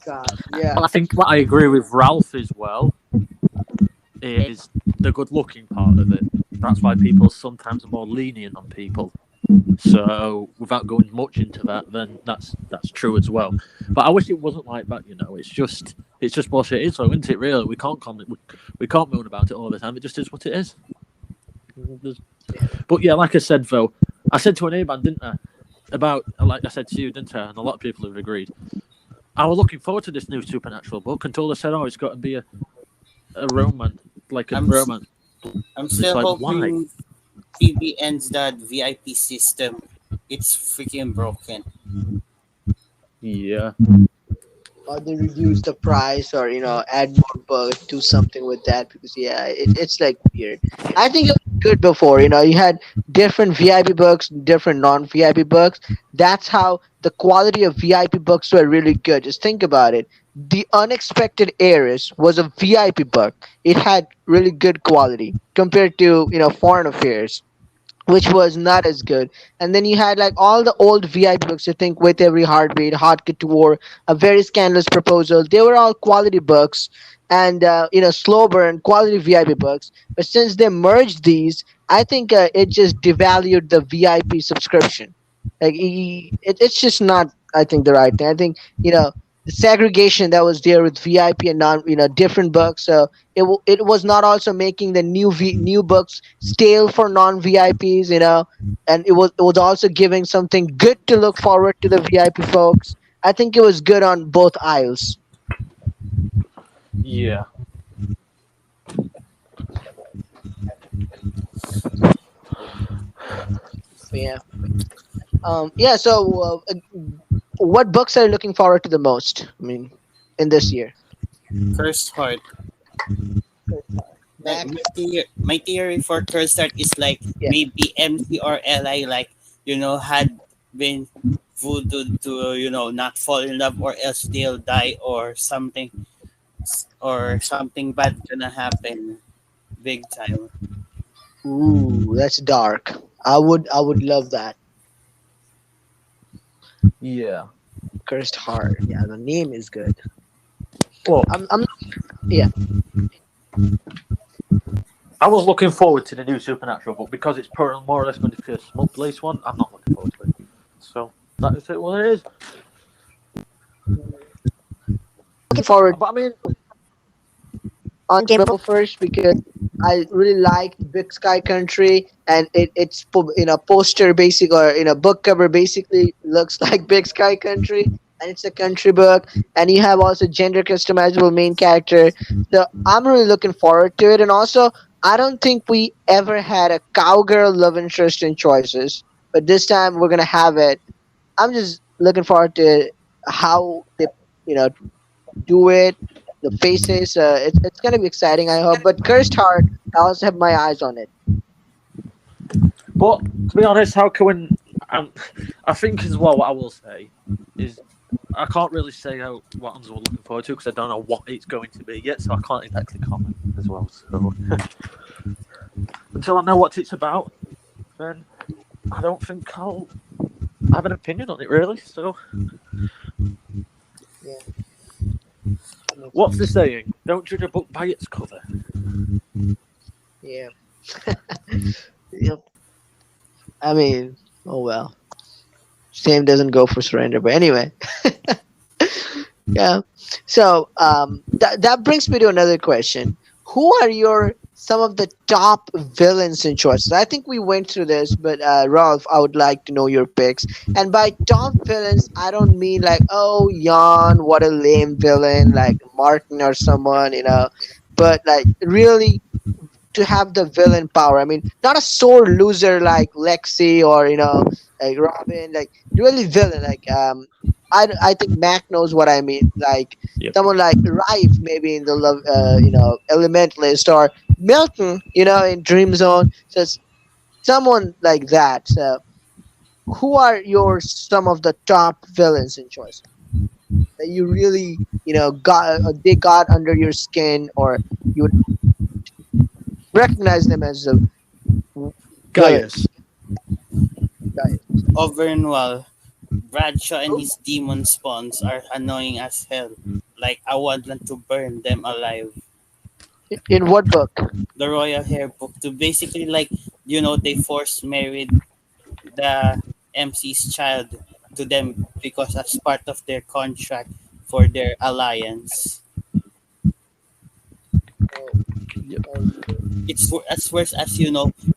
God, yeah. But I think what I agree with Ralph as well is the good-looking part of it. That's why people sometimes are more lenient on people. So, without going much into that, then that's true as well. But I wish it wasn't like that. It's just what it is, though, isn't it? Really, we can't comment, we can't moan about it all the time. It just is what it is. But yeah, like I said, though, I said to an A-man, didn't I? About like I said to you, didn't I? And a lot of people have agreed. I was looking forward to this new supernatural book until they said, "Oh, it's got to be a romance, like a I'm romance." I'm It's still like, why? hoping PB ends that VIP system. It's freaking broken. Yeah, Or they reduce the price, or add more bugs, do something with that, because yeah, it's like weird. I think it was good before. You had different VIP books, different non-VIP books. That's how the quality of VIP books were really good. Just think about it. The Unexpected Heiress was a VIP book. It had really good quality compared to Foreign Affairs, which was not as good. And then you had like all the old VIP books. You think With Every Heartbeat, Hot Couture, A Very Scandalous Proposal. They were all quality books, and slow burn quality VIP books. But since they merged these, I think it just devalued the VIP subscription. Like it's just not. I think the right thing. I think the segregation that was there with VIP and non different books. So it was not also making the new books stale for non VIPs, and it was also giving something good to look forward to the VIP folks. I think it was good on both aisles. yeah, Yeah. Yeah. So, what books are you looking forward to the most? I mean, in this year. Cursed Heart. Like Back. my theory for Cursed Heart is like Yeah. maybe MC or LI like had been voodoo to not fall in love or else they'll die or something bad gonna happen big time. Ooh, that's dark. I would love that. yeah. Cursed Heart. Yeah, the name is good. Well, I'm yeah. I was looking forward to the new supernatural book because it's more or less going to be a smut-based one. I'm not looking forward to it. So that is it. What it is. Looking forward But I mean, Untamable first because I really liked Big Sky Country, and it's in a poster basic, or in a book cover basically looks like Big Sky Country, and it's a country book, and you have also gender customizable main character. So I'm really looking forward to it, and also I don't think we ever had a cowgirl love interest in Choices, but this time we're gonna have it. I'm just looking forward to how they you know do it, the faces. It's gonna be exciting, I hope. But Cursed Heart, I also have my eyes on it. but to be honest, how can we, I think as well. What I will say is I can't really say what ones we're looking forward to because I don't know what it's going to be yet, so I can't exactly comment as well. So until I know what it's about, then I don't think I'll have an opinion on it really. So Yeah. what's the saying? Don't judge a book by its cover. Yeah. Yep. I mean, oh well. Same doesn't go for Surrender, but anyway. Yeah. So that brings me to another question. Who are your some of the top villains in choices? I think we went through this, but Ralph, I would like to know your picks. And by top villains, I don't mean like, oh, Jan, what a lame villain, like Martin or someone, but like really to have the villain power. I mean, not a sore loser like Lexi or like Robin, like really villain. Like I think Mac knows what I mean. Like Yep. someone like Rife, maybe in the love, Elementalist, or Milton, in Dream Zone. So it's someone like that. So who are your some of the top villains in choice that you really got they got under your skin, or you would recognize them as the Gaius. villains? Guys. Overall, Bradshaw and his demon spawns are annoying as hell. Like, I want them to burn them alive. In what book? The Royal Hair Book to basically, like, they force married the MC's child to them because that's part of their contract for their alliance. Yep. It's as worse as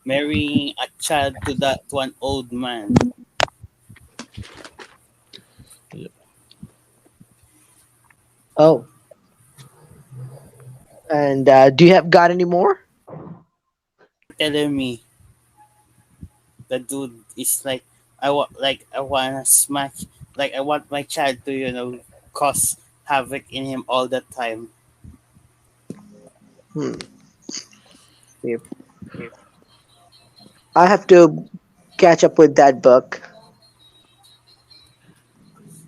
marrying a child to an old man. Yep. Oh, and do you have got any more? Telling me the dude is I wanna smack, like I want my child to cause havoc in him all the time. Hmm. Yep. I have to catch up with that book,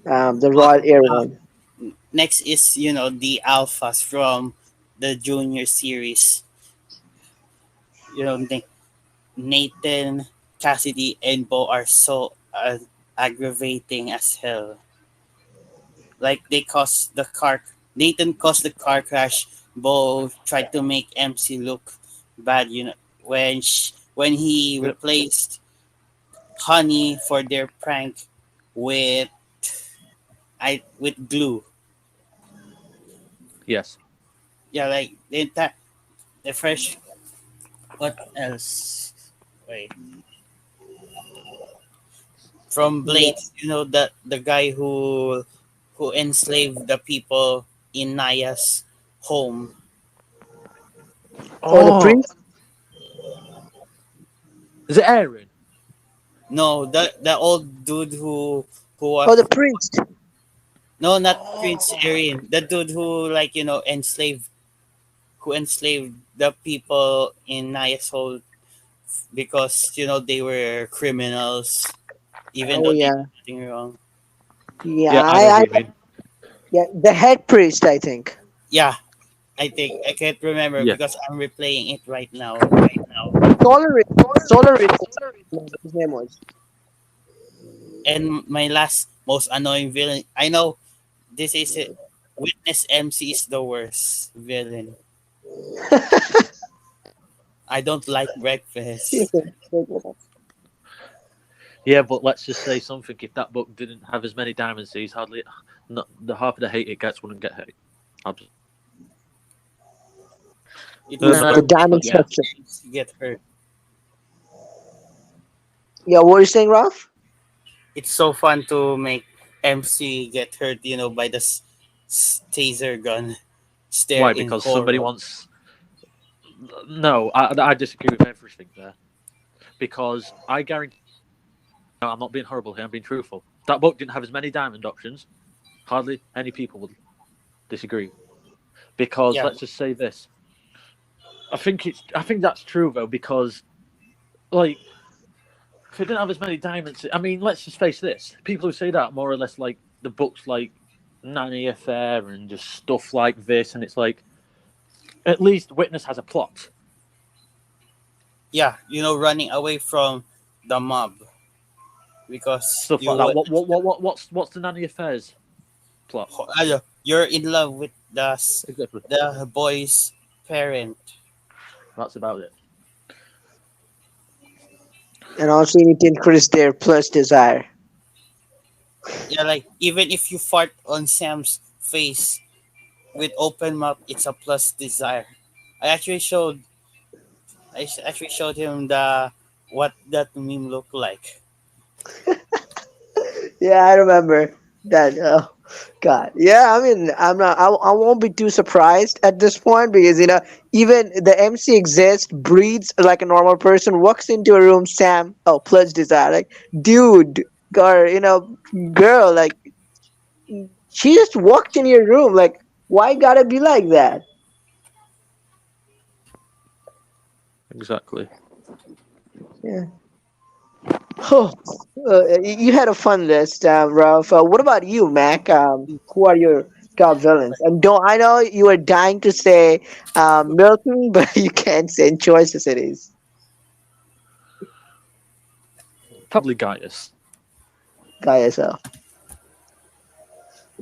the Well, Royal Air uh, one. next is the alphas from the junior series. You know Nathan, Cassidy, and Bo are so aggravating as hell. Like they caused the car. Nathan caused the car crash. Bo tried to make MC look bad. When he Yep. replaced Honey for their prank with with glue. Yes. Yeah, like the fresh. What else? Wait, from Yeah. Blade. The guy who enslaved the people in Naya's home. Oh, the Oh, prince. is it Aaron? No, the old dude who was Oh, the prince. no, not Prince Oh, Erin. The dude who enslaved the people in Naya's home because they were criminals even Oh though they yeah, did nothing wrong. yeah. yeah, I know who you mean. Yeah, the head priest, I think. Yeah, I think I can't remember Yeah. because I'm replaying it right now. Solaris. Solaris. His name was. And my last most annoying villain. I know this is it. Witness MC is the worst villain. I don't like breakfast. Yeah, but let's just say something. If that book didn't have as many diamond seeds, hardly not the half of the hate it gets wouldn't get hate. Abs- It was The worth it diamond But yeah, structure. to get hurt. Yeah, what are you saying, Ralph? It's so fun to make MC get hurt, by the taser gun stare why? in Because somebody horror. wants. No, I disagree with everything there. Because I guarantee. No, I'm not being horrible here. I'm being truthful. That book didn't have as many diamond options. Hardly any people would disagree. Because Yeah, let's just say this. I think that's true though. Because like if it didn't have as many diamonds, I mean, let's just face this: people who say that more or less like the books like Nanny Affair and just stuff like this, and it's like at least Witness has a plot. yeah, running away from the mob because Stuff like that. What's the Nanny Affairs plot? you're in love with Exactly. the boy's parent. That's about it. And also, you need to increase their plus desire. Yeah, like even if you fart on Sam's face with open mouth, it's a plus desire. I actually showed actually showed him the what that meme looked like. Yeah, I remember that. Oh God. Yeah, I mean, I'm not. I won't be too surprised at this point because even the MC exists, breathes like a normal person, walks into a room. Sam, oh, pledge desire, like, dude, or girl, like, she just walked in your room. Like, why gotta be like that? Exactly. Yeah. Oh, you had a fun list, Ralph. What about you, Mac? Who are your top villains? And don't I know you were dying to say Milton, but you can't say in choices it is. Probably Gaius. Guy yourself.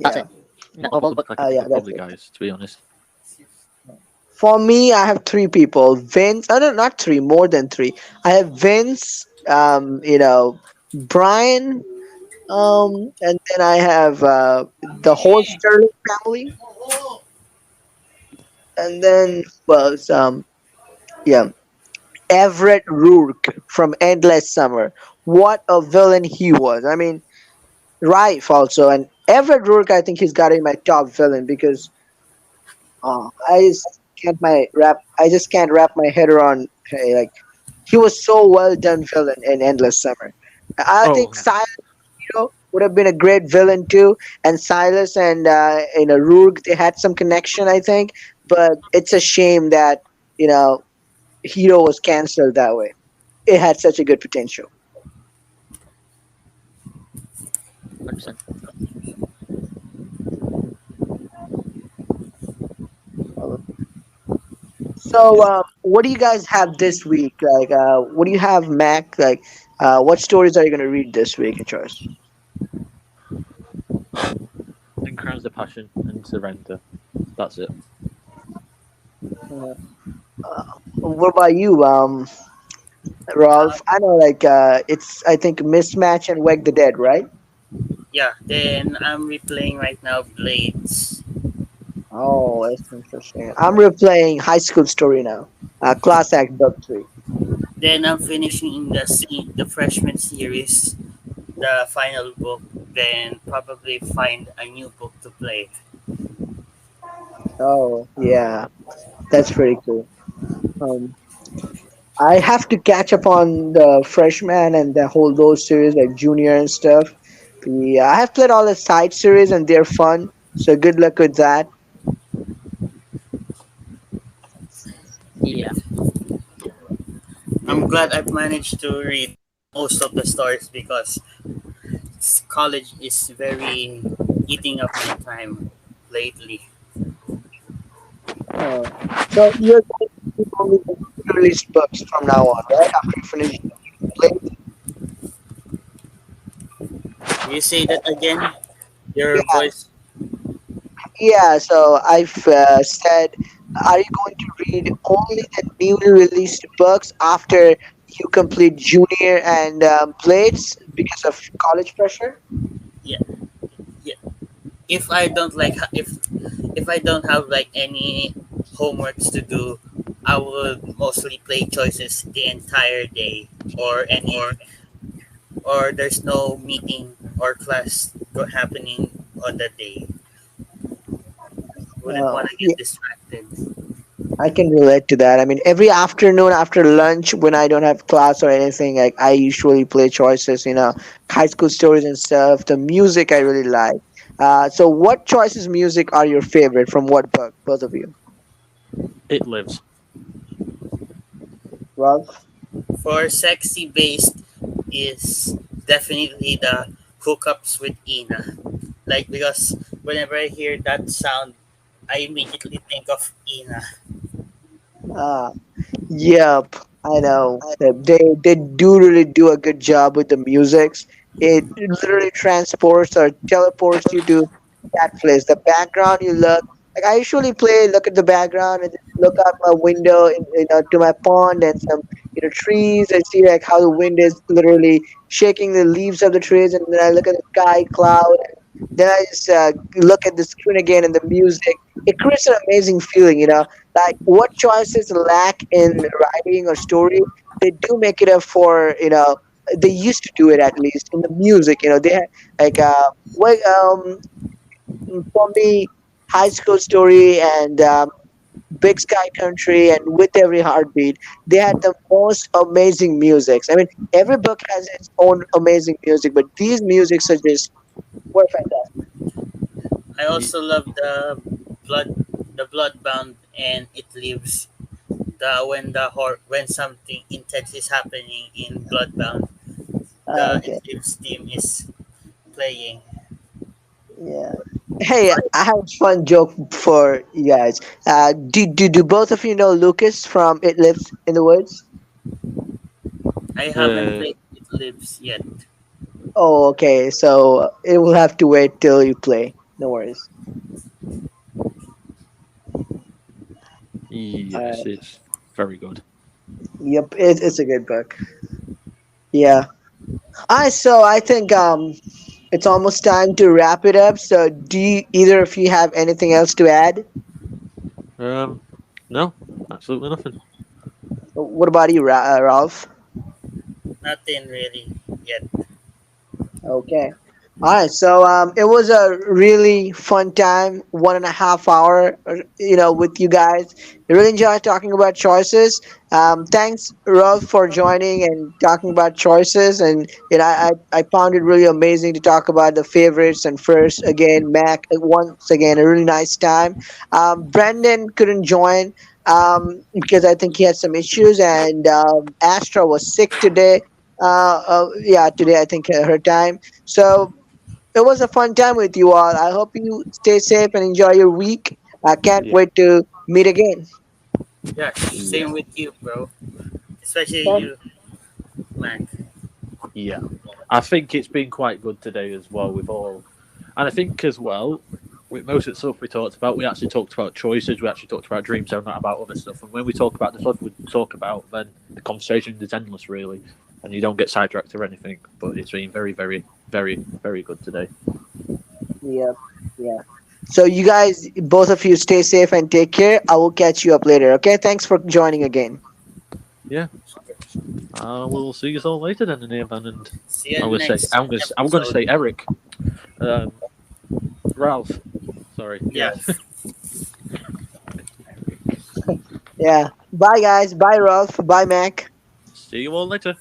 I Yeah. think. Yeah, all the back I think Yeah, are that's probably it. Gaius, to be honest. For me, I have three people. Vince. No, not three. More than three. I have Vince. Brian. And then I have the whole Sterling family. And then was yeah. Everett Rourke from Endless Summer. What a villain he was. I mean, Rife also. And Everett Rourke, I think he's got in my top villain because I just I just can't wrap my head around, hey, like, he was so well done villain in Endless Summer. I Oh, think yeah. Silas, would have been a great villain too. And Silas and Rourke, they had some connection, I think. But it's a shame that you know Hero was cancelled that way. It had such a good potential. 100%. So, what do you guys have this week? Like, what do you have, Mac? Like, what stories are you going to read this week, Charles? Encourage the passion and surrender. That's it. Uh, what about you, Rolf? I know, like, it's, I think, Mismatch and Wake the Dead, right? Yeah, then I'm replaying right now Blades. Oh, that's interesting. I'm replaying High School Story now. Class Act Book 3. Then I'm finishing in the freshman series, the final book. Then probably find a new book to play. Oh, yeah. That's pretty cool. Um, I have to catch up on the freshman and the whole those series like junior and stuff. Yeah, I have played all the side series and they're fun. So good luck with that. Yeah. I'm glad I've managed to read most of the stories because college is very eating up my time lately. Uh, so you're going to keep only the released books from now on, right? After you finish playing. You say that again? Your Yeah, voice? yeah. So I've said, are you going to read only the newly released books after you complete junior and blades because of college pressure? Yeah, yeah. If I don't like if I don't have like any homeworks to do, I would mostly play choices the entire day or any or there's no meeting or class happening on the day. Wouldn't want to Yeah, get distracted. I can relate to that. I mean, every afternoon after lunch, when I don't have class or anything, like, I usually play choices, high school stories and stuff. The music I really like. So, what choices music are your favorite from what book, both of you? It lives. Ralph? For sexy based is definitely the hookups with Ina. Like because whenever I hear that sound, I immediately think of Ina. Uh, yep, I know. They do really do a good job with the music. It literally transports or teleports you to that place. The background you look, Like I usually play, look at the background, and just look out my window, to my pond and some trees. I see like how the wind is literally shaking the leaves of the trees, and then I look at the sky, cloud, and then I just look at the screen again and the music. It creates an amazing feeling. Like what choices lack in writing or story, they do make it up for. They used to do it at least in the music. They had like what for me, High School Story and Big Sky Country and With Every Heartbeat, they had the most amazing musics. I mean, every book has its own amazing music, but these musics are just were fantastic. I also love blood, the Bloodbound and It Lives. When something intense is happening in Bloodbound, the It Okay, Lives theme is playing. yeah. Hey, I have a fun joke for you guys. Do both of you know Lucas from It Lives in the Woods? I haven't Uh, played It Lives yet. Oh, okay. So it will have to wait till you play. No worries. yes, it's very good. Yep, it's a good book. Yeah. Alright, so I think it's almost time to wrap it up. So either of you have anything else to add? Um, no, absolutely nothing. What about you, Ralph? Nothing really yet. Okay. All right. So it was a really fun time, 1.5 hour, with you guys. I really enjoyed talking about choices. Thanks, Ralph, for joining and talking about choices. And I found it really amazing to talk about the favorites. And first, again, Mac, once again, a really nice time. Brendan couldn't join because I think he had some issues, and Astra was sick today. Yeah, today I think her time. So it was a fun time with you all. I hope you stay safe and enjoy your week. I can't Yeah, wait to meet again. Yeah, yeah, same with you, bro. Especially Thank- you, Mac. yeah. I think it's been quite good today as well with all, and I think as well with most of the stuff we talked about, we actually talked about choices. We actually talked about Dream Zone, not about other stuff. And when we talk about the stuff we talk about, then the conversation is endless, really, and you don't get sidetracked or anything. But it's been very, very, very, very good today. Yeah, yeah. So you guys, both of you, stay safe and take care. I will catch you up later. Okay. Thanks for joining again. Yeah, we'll see you all later then, in the event. And See you I was say, next I'm going to episode. say Eric, um, Ralph. Sorry, yeah. Yes. Yeah. Bye, guys. Bye, Ralph. Bye, Mac. See you all later.